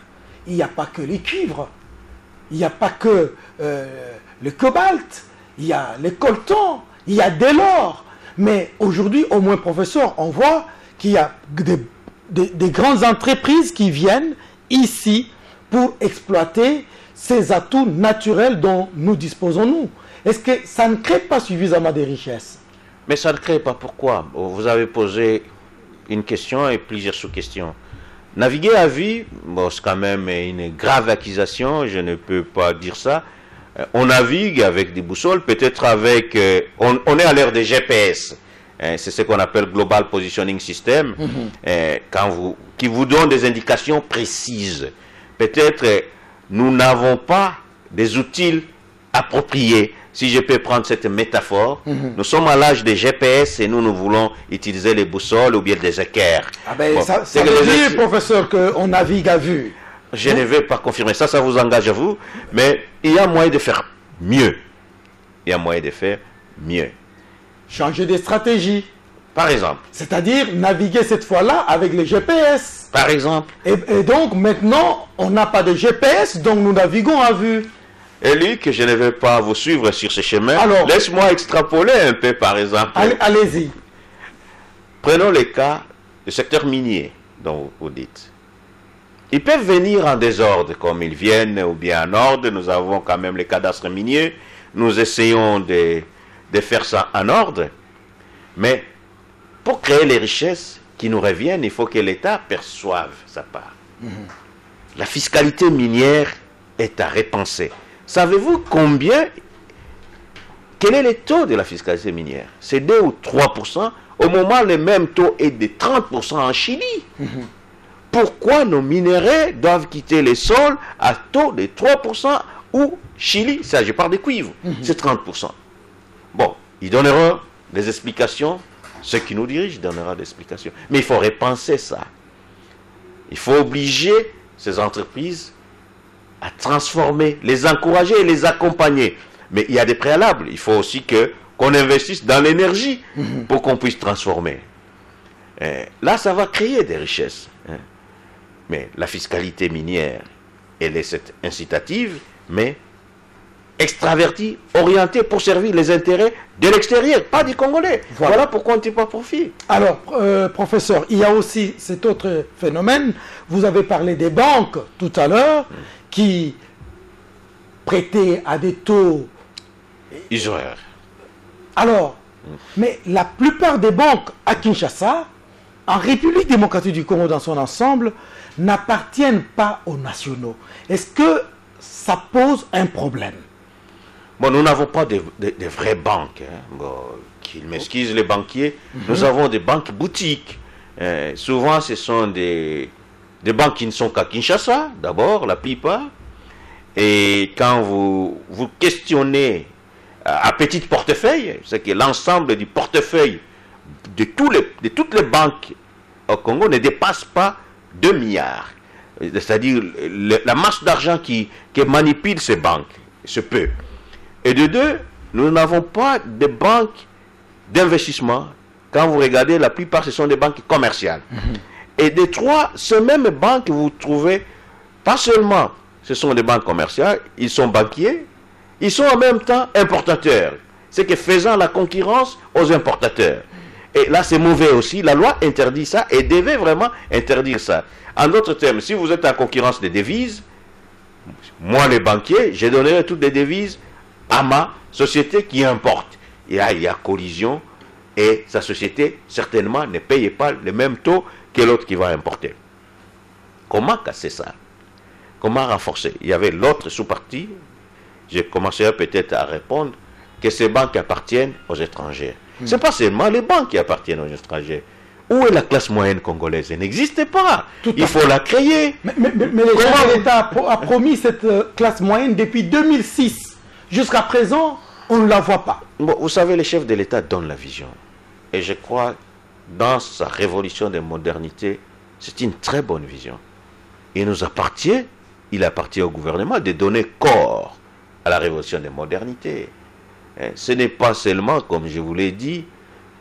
Il n'y a pas que les cuivres, il n'y a pas que le cobalt, il y a les coltons, il y a de l'or. Mais aujourd'hui, au moins, professeur, on voit qu'il y a des grandes entreprises qui viennent ici pour exploiter ces atouts naturels dont nous disposons, nous. Est-ce que ça ne crée pas suffisamment de richesses? Mais ça ne crée pas. Pourquoi? Vous avez posé une question et plusieurs sous-questions. Naviguer à vue, bon, c'est quand même une grave accusation, je ne peux pas dire ça. On navigue avec des boussoles, peut-être avec... on est à l'ère des GPS. C'est ce qu'on appelle Global Positioning System, qui vous donne des indications précises. Peut-être nous n'avons pas des outils appropriés. Si je peux prendre cette métaphore, nous sommes à l'âge des GPS et nous voulons utiliser les boussoles ou bien des équerres. Ah ben, bon, ça veut dire, professeur, qu'on navigue à vue. Je ne vais pas confirmer ça, ça vous engage à vous, mais il y a moyen de faire mieux. Il y a moyen de faire mieux. Changer de stratégie. Par exemple. C'est-à-dire naviguer cette fois-là avec les GPS. Par exemple. Et donc maintenant, on n'a pas de GPS, donc nous naviguons à vue. Et lui, que je ne vais pas vous suivre sur ce chemin, laisse-moi extrapoler un peu, par exemple. Allez-y. Prenons le cas du secteur minier, dont vous dites. Ils peuvent venir en désordre, comme ils viennent, ou bien en ordre. Nous avons quand même les cadastres miniers. Nous essayons de faire ça en ordre. Mais pour créer les richesses qui nous reviennent, il faut que l'État perçoive sa part. La fiscalité minière est à repenser. Savez-vous quel est le taux de la fiscalité minière? C'est 2 ou 3%. Au moment, le même taux est de 30% en Chili. Pourquoi nos minéraux doivent quitter les sols à taux de 3% ou Chili, ça je parle des cuivres, c'est 30%. Bon, ils donneront des explications, ceux qui nous dirigent donneront des explications. Mais il faut repenser ça. Il faut obliger ces entreprises à transformer, les encourager et les accompagner. Mais il y a des préalables. Il faut aussi qu'on investisse dans l'énergie pour qu'on puisse transformer. Là, ça va créer des richesses. Mais la fiscalité minière, elle est cette incitative, mais extravertie, orientée pour servir les intérêts de l'extérieur, pas du Congolais. Voilà pourquoi on ne tire pas profit. Alors, professeur, il y a aussi cet autre phénomène. Vous avez parlé des banques tout à l'heure, qui prêtaient à des taux usuaires. Alors, mais la plupart des banques à Kinshasa, en République démocratique du Congo dans son ensemble, n'appartiennent pas aux nationaux. Est-ce que ça pose un problème? Bon, nous n'avons pas de vraies banques. Bon, qu'ils m'excusent les banquiers. Nous avons des banques boutiques. Souvent, ce sont des banques qui ne sont qu'à Kinshasa, d'abord, la plupart. Et quand vous questionnez à petite portefeuille, c'est que l'ensemble du portefeuille de toutes les banques au Congo ne dépasse pas 2 milliards. C'est-à-dire la masse d'argent qui manipule ces banques, se peut. Et de deux, nous n'avons pas de banques d'investissement. Quand vous regardez, la plupart, ce sont des banques commerciales. Et des trois, ces mêmes banques, vous trouvez, pas seulement, ce sont des banques commerciales, ils sont banquiers, ils sont en même temps importateurs. C'est que faisant la concurrence aux importateurs. Et là, c'est mauvais aussi. La loi interdit ça et devait vraiment interdire ça. En d'autres termes, si vous êtes en concurrence des devises, moi, les banquiers, je donnerai toutes les devises à ma société qui importe. Et là, il y a collision et sa société, certainement, ne paye pas le même taux que l'autre qui va importer. Comment casser ça? Comment renforcer? Il y avait l'autre sous-partie, je commencerai peut-être à répondre, que ces banques appartiennent aux étrangers. Ce n'est pas seulement les banques qui appartiennent aux étrangers. Où est la classe moyenne congolaise? Elle n'existe pas. Il faut la créer. Mais l'État a promis cette classe moyenne depuis 2006. Jusqu'à présent, on ne la voit pas. Bon, vous savez, le chef de l'État donne la vision. Et je crois, dans sa révolution des modernités, c'est une très bonne vision. Il nous appartient, il appartient au gouvernement de donner corps à la révolution des modernités. Ce n'est pas seulement, comme je vous l'ai dit,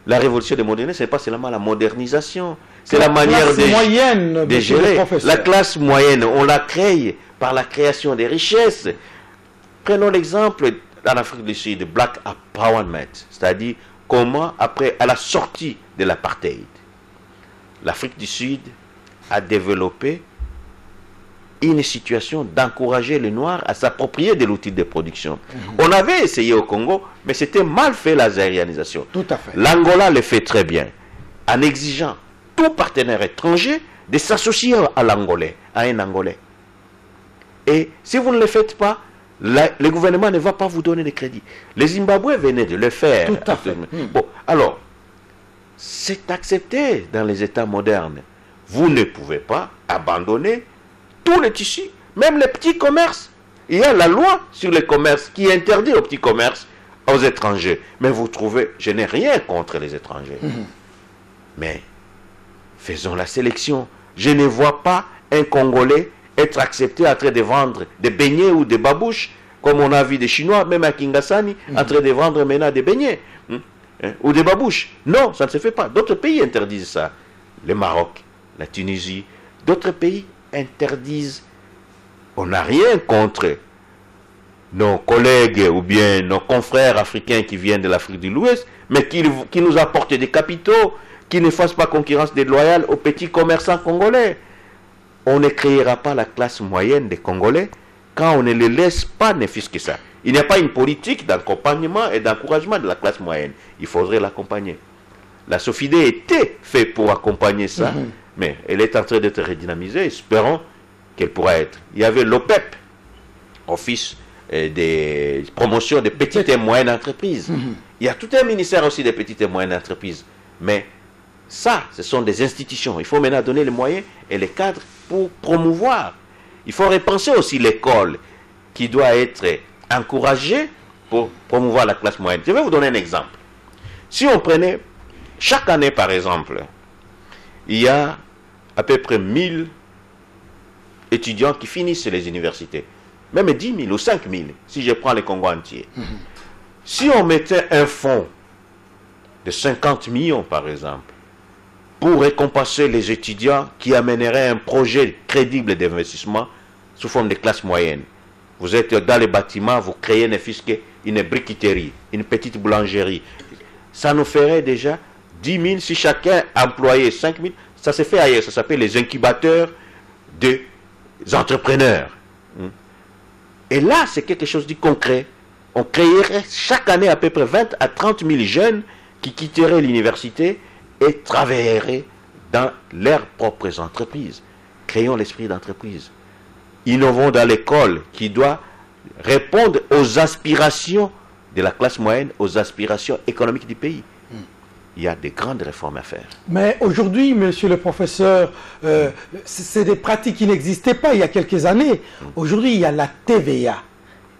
la révolution des modernités, ce n'est pas seulement la modernisation. C'est la manière de gérer. La classe moyenne, on la crée par la création des richesses. Prenons l'exemple en Afrique du Sud, Black Empowerment, c'est-à-dire comment, après, à la sortie de l'apartheid, l'Afrique du Sud a développé une situation d'encourager les Noirs à s'approprier de l'outil de production. On avait essayé au Congo, mais c'était mal fait la zaïrianisation. Tout à fait. L'Angola le fait très bien, en exigeant tout partenaire étranger de s'associer à l'Angolais, à un Angolais. Et si vous ne le faites pas, le gouvernement ne va pas vous donner de crédit. Les Zimbabwe venaient de le faire. Tout à fait. Bon, alors, c'est accepté dans les États modernes. Vous ne pouvez pas abandonner tous les tissus, même les petits commerces. Il y a la loi sur les commerces qui interdit aux petits commerces aux étrangers. Mais vous trouvez, je n'ai rien contre les étrangers. Mais faisons la sélection. Je ne vois pas un Congolais être accepté en train de vendre des beignets ou des babouches, comme on a vu des Chinois, même à Kingasani, en train de vendre maintenant des beignets ou des babouches. Non, ça ne se fait pas. D'autres pays interdisent ça. Le Maroc, la Tunisie, d'autres pays interdisent. On n'a rien contre nos collègues ou bien nos confrères africains qui viennent de l'Afrique de l'Ouest, mais qui nous apportent des capitaux, qui ne fassent pas concurrence déloyale aux petits commerçants congolais. On ne créera pas la classe moyenne des Congolais quand on ne les laisse pas ne fût-ce que ça. Il n'y a pas une politique d'accompagnement et d'encouragement de la classe moyenne. Il faudrait l'accompagner. La SOFIDE était faite pour accompagner ça, mais elle est en train d'être redynamisée. Espérons qu'elle pourra être. Il y avait l'OPEP, Office des promotions des petites et moyennes entreprises. Il y a tout un ministère aussi des petites et moyennes entreprises. Mais ça, ce sont des institutions. Il faut maintenant donner les moyens et les cadres pour promouvoir. Il faut repenser aussi l'école qui doit être encouragée pour promouvoir la classe moyenne. Je vais vous donner un exemple. Si on prenait chaque année, par exemple, il y a à peu près 1000 étudiants qui finissent les universités. Même 10 000 ou 5 000, si je prends le Congo entier. Si on mettait un fonds de 50 millions, par exemple, pour récompenser les étudiants qui amèneraient un projet crédible d'investissement sous forme de classe moyenne. Vous êtes dans les bâtiments, vous créez une briqueterie, une petite boulangerie. Ça nous ferait déjà 10 000 si chacun employait 5 000. Ça se fait ailleurs, ça s'appelle les incubateurs des entrepreneurs. Et là, c'est quelque chose de concret. On créerait chaque année à peu près 20 à 30 000 jeunes qui quitteraient l'université et travailleraient dans leurs propres entreprises. Créons l'esprit d'entreprise. Innovons dans l'école qui doit répondre aux aspirations de la classe moyenne, aux aspirations économiques du pays. Il y a des grandes réformes à faire. Mais aujourd'hui, monsieur le professeur, c'est des pratiques qui n'existaient pas il y a quelques années. Aujourd'hui, il y a la TVA,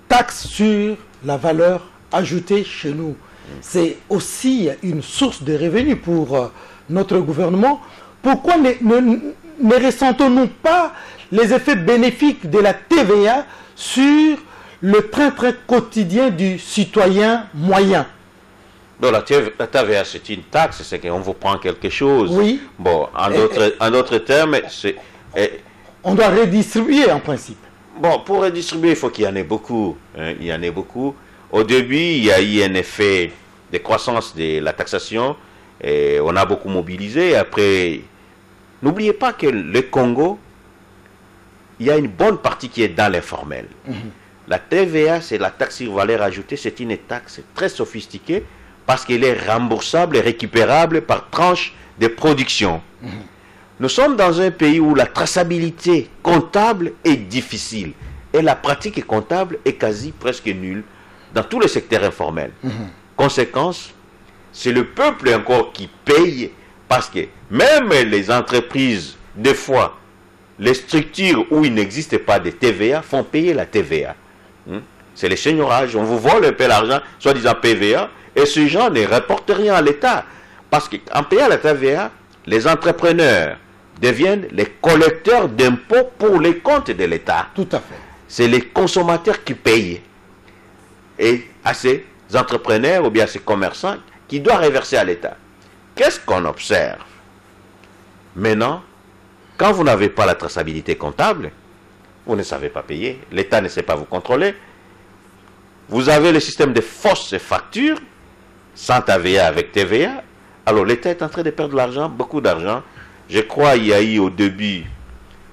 taxe sur la valeur ajoutée chez nous. C'est aussi une source de revenus pour notre gouvernement. Pourquoi ne ressentons-nous pas les effets bénéfiques de la TVA sur le train-train quotidien du citoyen moyen. Donc la TVA, c'est une taxe, c'est qu'on vous prend quelque chose. Oui. Bon, en d'autres termes, c'est... On doit redistribuer en principe. Bon, pour redistribuer, il faut qu'il y en ait beaucoup. Hein, il y en ait beaucoup. Au début, il y a eu un effet de croissance de la taxation. Et on a beaucoup mobilisé. Après, n'oubliez pas que le Congo, il y a une bonne partie qui est dans l'informel. La TVA, c'est la taxe sur valeur ajoutée. C'est une taxe très sophistiquée parce qu'elle est remboursable et récupérable par tranche de production. Nous sommes dans un pays où la traçabilité comptable est difficile et la pratique comptable est quasi presque nulle dans tous les secteurs informels. Conséquence, c'est le peuple encore qui paye parce que même les entreprises, des fois, les structures où il n'existe pas de TVA font payer la TVA. C'est les seigneurages, on vous vole un peu l'argent, soi-disant PVA, et ces gens ne rapportent rien à l'État. Parce qu'en payant la TVA, les entrepreneurs deviennent les collecteurs d'impôts pour les comptes de l'État. Tout à fait. C'est les consommateurs qui payent. Et à ces entrepreneurs ou bien à ces commerçants qui doivent reverser à l'État. Qu'est-ce qu'on observe? Maintenant, quand vous n'avez pas la traçabilité comptable, vous ne savez pas payer, l'État ne sait pas vous contrôler, vous avez le système de fausses factures, sans TVA avec TVA, alors l'État est en train de perdre de l'argent, beaucoup d'argent. Je crois qu'il y a eu au début,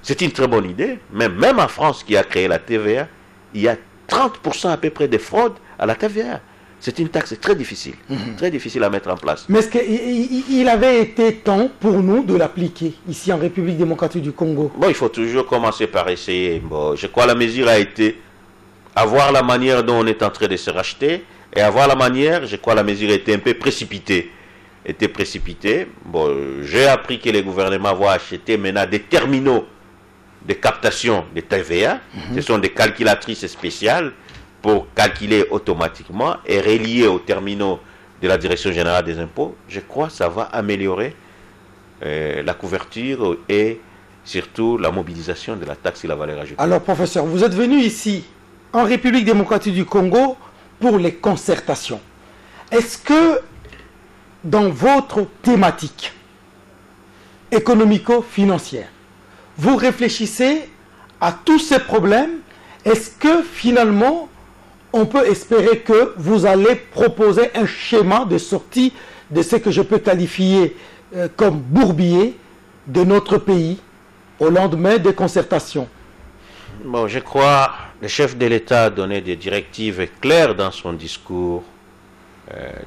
c'est une très bonne idée, mais même en France qui a créé la TVA, il y a 30% à peu près de fraude à la TVA. C'est une taxe très difficile à mettre en place. Mais est-ce qu'il avait été temps pour nous de l'appliquer ici en République démocratique du Congo? Bon, il faut toujours commencer par essayer. Bon, je crois que la mesure a été avoir la manière dont on est en train de se racheter et avoir la manière, je crois que la mesure a été un peu précipitée. Bon, j'ai appris que les gouvernements vont acheter maintenant des terminaux de captation de TVA. Ce sont des calculatrices spéciales pour calculer automatiquement et relier aux terminaux de la Direction générale des impôts. Je crois que ça va améliorer la couverture et surtout la mobilisation de la taxe sur la valeur ajoutée. Alors, professeur, vous êtes venu ici, en République démocratique du Congo, pour les concertations. Est-ce que, dans votre thématique économico-financière, vous réfléchissez à tous ces problèmes? Est-ce que, finalement, on peut espérer que vous allez proposer un schéma de sortie de ce que je peux qualifier comme bourbier de notre pays au lendemain des concertations? Bon, je crois que le chef de l'État a donné des directives claires dans son discours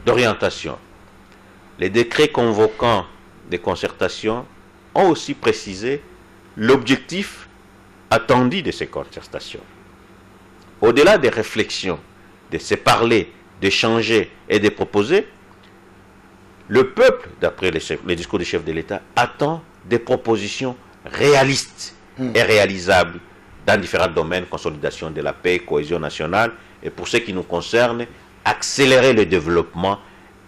d'orientation. Les décrets convoquant des concertations ont aussi précisé l'objectif attendu de ces concertations. Au-delà des réflexions, de se parler, d'échanger et de proposer, le peuple, d'après les discours du chef de l'État, attend des propositions réalistes et réalisables dans différents domaines, consolidation de la paix, cohésion nationale, et pour ce qui nous concerne, accélérer le développement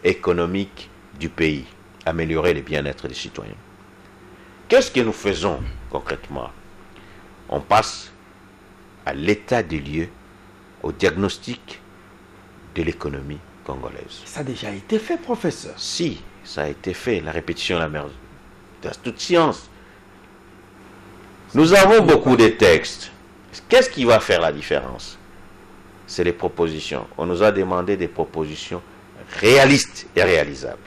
économique du pays, améliorer le bien-être des citoyens. Qu'est-ce que nous faisons concrètement? On passe à l'état des lieux, au diagnostic de l'économie congolaise. Ça a déjà été fait, professeur. Si, ça a été fait, la répétition est la mère de toute science. Nous avons beaucoup de textes. Qu'est-ce qui va faire la différence? C'est les propositions. On nous a demandé des propositions réalistes et réalisables.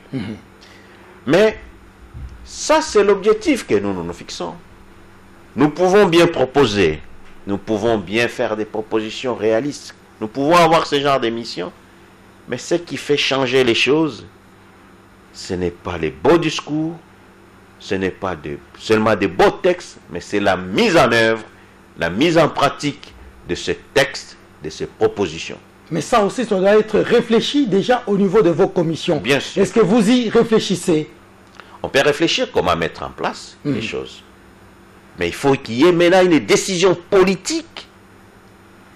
Mais ça, c'est l'objectif que nous fixons. Nous pouvons bien proposer, nous pouvons bien faire des propositions réalistes, nous pouvons avoir ce genre d'émissions, mais ce qui fait changer les choses, ce n'est pas les beaux discours, ce n'est pas seulement des beaux textes, mais c'est la mise en œuvre, la mise en pratique de ces textes, de ces propositions. Mais ça aussi, ça doit être réfléchi déjà au niveau de vos commissions. Bien sûr. Est-ce que vous y réfléchissez? On peut réfléchir comment mettre en place les choses. Mais il faut qu'il y ait maintenant une décision politique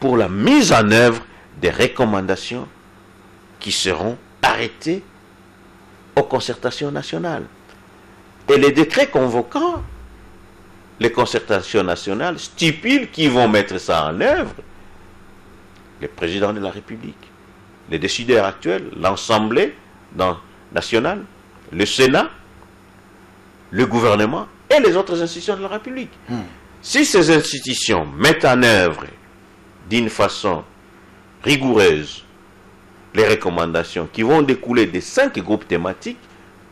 pour la mise en œuvre des recommandations qui seront arrêtées aux concertations nationales. Et les décrets convoquant les concertations nationales stipulent qu'ils vont mettre ça en œuvre le président de la République, les décideurs actuels, l'Assemblée nationale, le Sénat, le gouvernement et les autres institutions de la République. Si ces institutions mettent en œuvre d'une façon rigoureuse les recommandations qui vont découler des 5 groupes thématiques,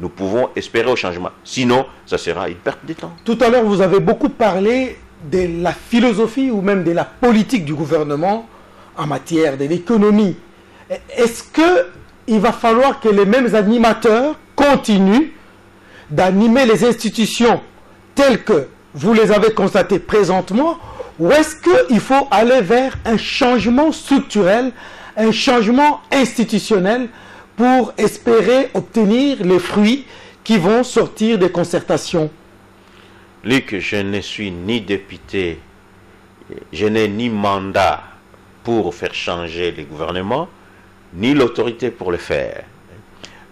nous pouvons espérer au changement. Sinon, ça sera une perte de temps. Tout à l'heure, vous avez beaucoup parlé de la philosophie ou même de la politique du gouvernement en matière de l'économie. Est-ce qu'il va falloir que les mêmes animateurs continuent d'animer les institutions telles que vous les avez constatées présentement, ou est-ce qu'il faut aller vers un changement structurel, un changement institutionnel pour espérer obtenir les fruits qui vont sortir des concertations? Luc, je ne suis ni député, je n'ai ni mandat pour faire changer les gouvernements, ni l'autorité pour le faire.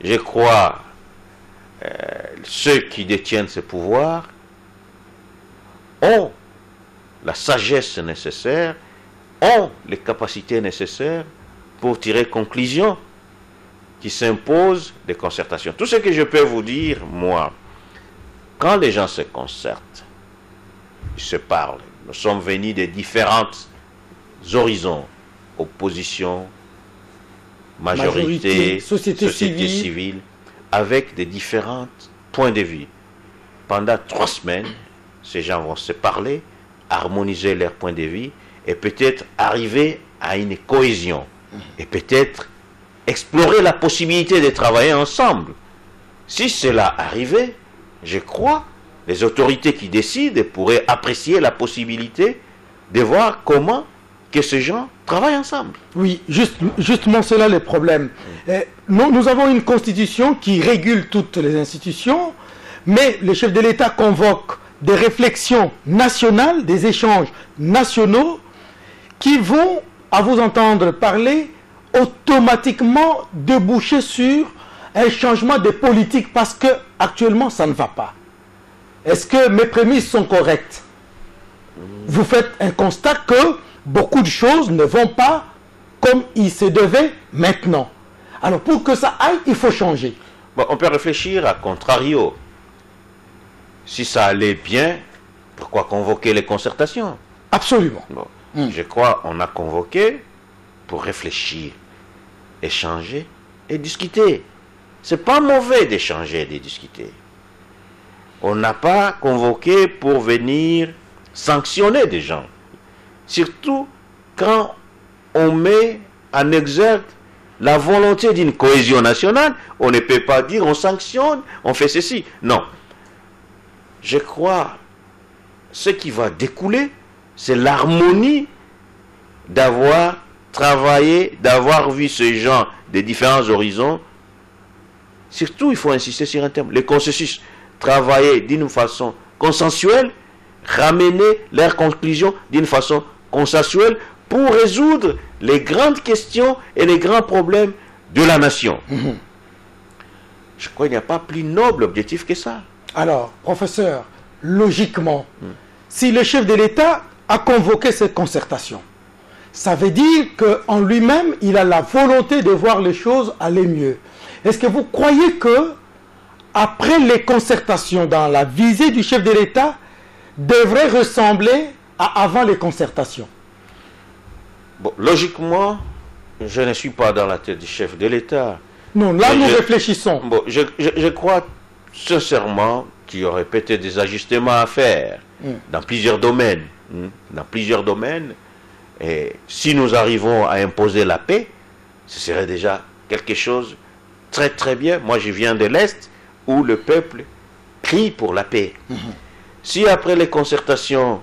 Je crois ceux qui détiennent ce pouvoir ont la sagesse nécessaire, ont les capacités nécessaires pour tirer conclusion qui s'impose des concertations. Tout ce que je peux vous dire, moi, quand les gens se concertent, ils se parlent, nous sommes venus de différents horizons, opposition, majorité, société civile, avec des différents points de vue. Pendant 3 semaines, ces gens vont se parler, harmoniser leurs points de vue et peut-être arriver à une cohésion et peut-être explorer la possibilité de travailler ensemble. Si cela arrivait, je crois, les autorités qui décident pourraient apprécier la possibilité de voir comment que ces gens travaillent ensemble. Oui, justement, c'est là le problème. Nous avons une constitution qui régule toutes les institutions, mais le chef de l'État convoque des réflexions nationales, des échanges nationaux qui vont, à vous entendre parler, automatiquement déboucher sur un changement de politique parce que actuellement ça ne va pas. Est-ce que mes prémices sont correctes? Vous faites un constat que beaucoup de choses ne vont pas comme il se devait maintenant. Alors pour que ça aille, il faut changer. Bon, on peut réfléchir à contrario. Si ça allait bien, pourquoi convoquer les concertations? Absolument. Bon, je crois qu'on a convoqué pour réfléchir, échanger et discuter. C'est pas mauvais d'échanger et de discuter. On n'a pas convoqué pour venir sanctionner des gens. Surtout quand on met en exergue la volonté d'une cohésion nationale, on ne peut pas dire on sanctionne, on fait ceci. Non. Je crois ce qui va découler, c'est l'harmonie d'avoir travaillé, d'avoir vu ces gens des différents horizons. Surtout, il faut insister sur un terme, le consensus. Travailler d'une façon consensuelle, ramener leurs conclusions d'une façon consensuelle pour résoudre les grandes questions et les grands problèmes de la nation. Je crois qu'il n'y a pas plus noble objectif que ça. Alors, professeur, logiquement, si le chef de l'État a convoqué cette concertation, ça veut dire qu'en lui-même, il a la volonté de voir les choses aller mieux. Est-ce que vous croyez que, après les concertations, dans la visée du chef de l'État, devrait ressembler à avant les concertations? Bon, logiquement, je ne suis pas dans la tête du chef de l'État. Non, là nous réfléchissons. Bon, je crois sincèrement qu'il y aurait peut-être des ajustements à faire dans plusieurs domaines. Dans plusieurs domaines. Et si nous arrivons à imposer la paix, ce serait déjà quelque chose très très bien. Moi, je viens de l'Est où le peuple crie pour la paix. Si après les concertations,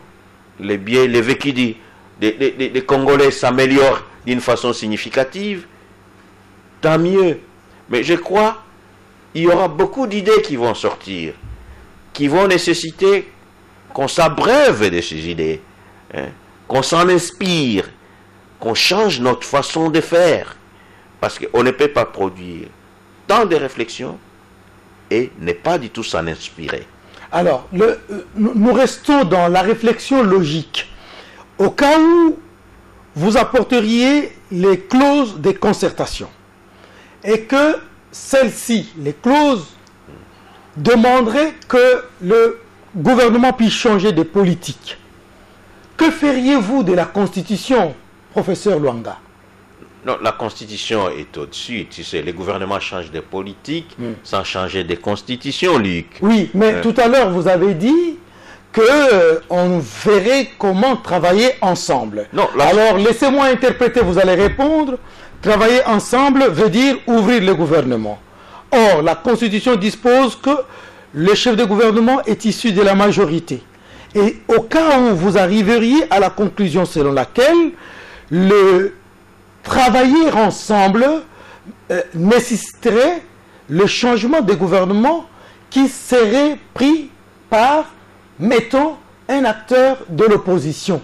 les vécus des Congolais s'améliorent d'une façon significative, tant mieux. Mais je crois qu'il y aura beaucoup d'idées qui vont sortir, qui vont nécessiter qu'on s'abreuve de ces idées, qu'on s'en inspire, qu'on change notre façon de faire. Parce qu'on ne peut pas produire tant de réflexions et ne pas du tout s'en inspirer. Alors, nous restons dans la réflexion logique. Au cas où vous apporteriez les clauses des concertations et que celles-ci, les clauses, demanderaient que le gouvernement puisse changer de politique. Que feriez-vous de la Constitution, professeur Luanga? Non, la Constitution est au-dessus. Tu sais, les gouvernements changent de politique sans changer de Constitution, Luc. Oui, mais tout à l'heure, vous avez dit qu'on verrait comment travailler ensemble. Non, alors, laissez-moi interpréter, vous allez répondre. Travailler ensemble veut dire ouvrir le gouvernement. Or, la Constitution dispose que le chef de gouvernement est issu de la majorité. Et au cas où vous arriveriez à la conclusion selon laquelle le travailler ensemble nécessiterait le changement de gouvernement qui serait pris par, mettons, un acteur de l'opposition.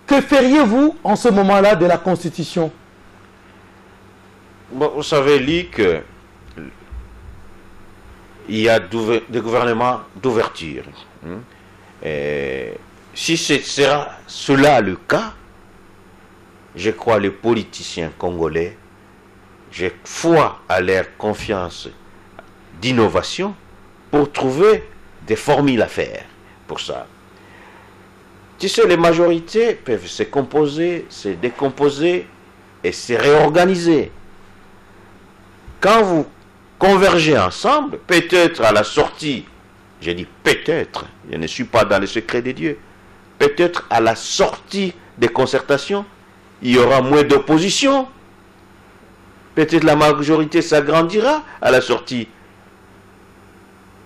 Que feriez-vous en ce moment-là de la Constitution? Bon, vous savez, Luc, il y a des gouvernements d'ouverture. Si sera cela le cas, je crois les politiciens congolais, j'ai foi à leur confiance d'innovation pour trouver des formules à faire pour ça. Tu sais, les majorités peuvent se composer, se décomposer et se réorganiser. Quand vous convergez ensemble, peut-être à la sortie, j'ai dit peut-être, je ne suis pas dans le secret des dieux, peut-être à la sortie des concertations, il y aura moins d'opposition. Peut-être la majorité s'agrandira à la sortie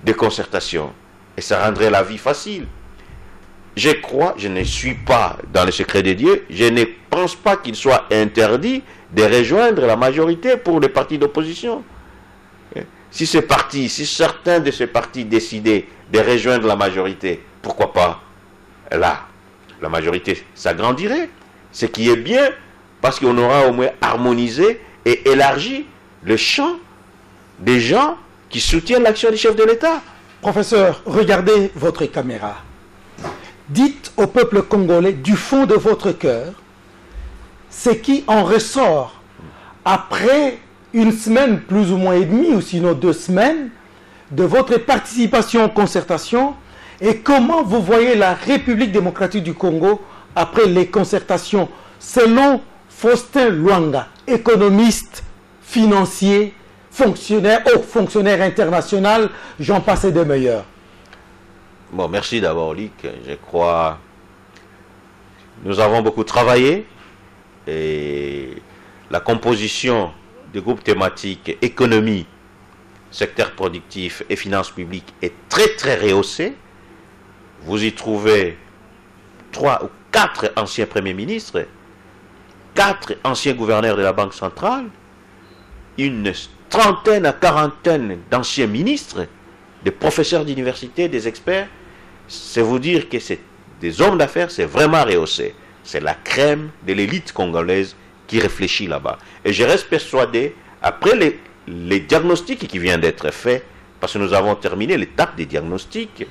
des concertations. Et ça rendrait la vie facile. Je crois, je ne suis pas dans le secret des dieux, je ne pense pas qu'il soit interdit de rejoindre la majorité pour les partis d'opposition. Si certains de ces partis décidaient de rejoindre la majorité, pourquoi pas? Là, la majorité s'agrandirait. Ce qui est bien, parce qu'on aura au moins harmonisé et élargi le champ des gens qui soutiennent l'action du chef de l'État. Professeur, regardez votre caméra. Dites au peuple congolais du fond de votre cœur ce qui en ressort après une semaine plus ou moins et demie, ou sinon 2 semaines, de votre participation aux concertations et comment vous voyez la République démocratique du Congo après les concertations, selon Faustin Luanga, économiste, financier, fonctionnaire, haut fonctionnaire international, j'en passais des meilleurs. Bon, merci d'abord, Luc. Je crois nous avons beaucoup travaillé et la composition du groupe thématique économie, secteur productif et finances publiques est très très rehaussée. Vous y trouvez 3 ou 4 anciens premiers ministres, 4 anciens gouverneurs de la Banque centrale, une trentaine à quarantaine d'anciens ministres, des professeurs d'université, des experts. C'est vous dire que c'est des hommes d'affaires, c'est vraiment rehaussé. C'est la crème de l'élite congolaise qui réfléchit là-bas. Et je reste persuadé, après les diagnostics qui viennent d'être faits, parce que nous avons terminé l'étape des diagnostics,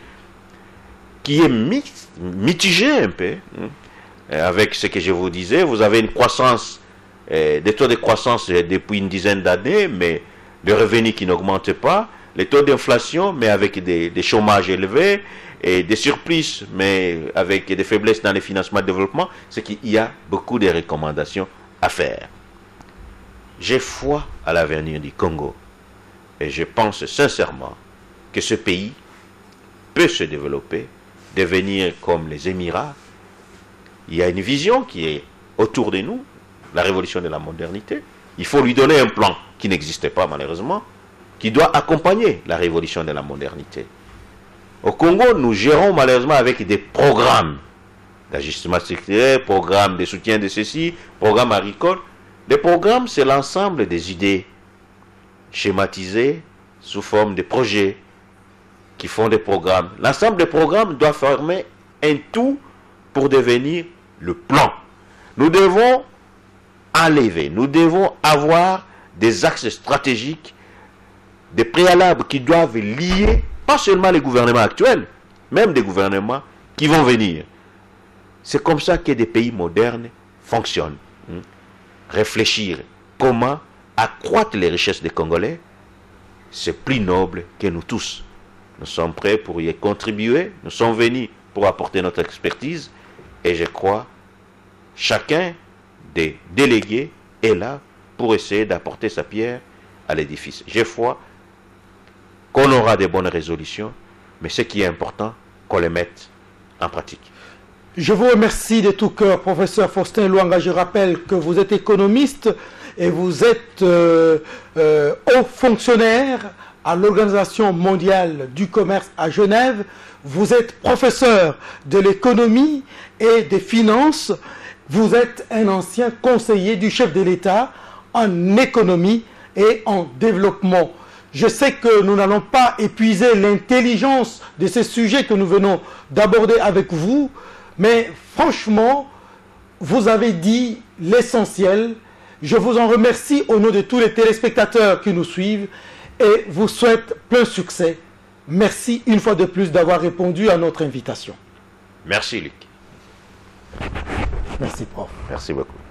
qui est mitigée un peu, avec ce que je vous disais. Vous avez une croissance, des taux de croissance depuis une dizaine d'années, mais le revenu qui n'augmente pas, les taux d'inflation, mais avec des chômages élevés, et des surplus, mais avec des faiblesses dans les financements de développement, c'est qu'il y a beaucoup de recommandations à faire. J'ai foi à l'avenir du Congo, et je pense sincèrement que ce pays peut se développer, devenir comme les Émirats. Il y a une vision qui est autour de nous, la révolution de la modernité. Il faut lui donner un plan qui n'existait pas malheureusement, qui doit accompagner la révolution de la modernité. Au Congo, nous gérons malheureusement avec des programmes d'ajustement structurel, programmes de soutien de ceci, programmes agricoles. Les programmes, c'est l'ensemble des idées schématisées sous forme de projets qui font des programmes. L'ensemble des programmes doit former un tout pour devenir le plan. Nous devons enlever, nous devons avoir des axes stratégiques, des préalables qui doivent lier pas seulement les gouvernements actuels, même des gouvernements qui vont venir. C'est comme ça que des pays modernes fonctionnent. réfléchir comment accroître les richesses des Congolais, c'est plus noble que nous tous. Nous sommes prêts pour y contribuer, nous sommes venus pour apporter notre expertise, et je crois chacun des délégués est là pour essayer d'apporter sa pierre à l'édifice. J'ai foi qu'on aura des bonnes résolutions, mais ce qui est important, qu'on les mette en pratique. Je vous remercie de tout cœur, professeur Faustin Luanga. Je rappelle que vous êtes économiste et vous êtes haut fonctionnaire à l'Organisation mondiale du commerce à Genève. Vous êtes professeur de l'économie et des finances. Vous êtes un ancien conseiller du chef de l'État en économie et en développement. Je sais que nous n'allons pas épuiser l'intelligence de ces sujets que nous venons d'aborder avec vous, mais franchement, vous avez dit l'essentiel. Je vous en remercie au nom de tous les téléspectateurs qui nous suivent et vous souhaite plein succès. Merci une fois de plus d'avoir répondu à notre invitation. Merci, Luc. Merci, prof. Merci beaucoup.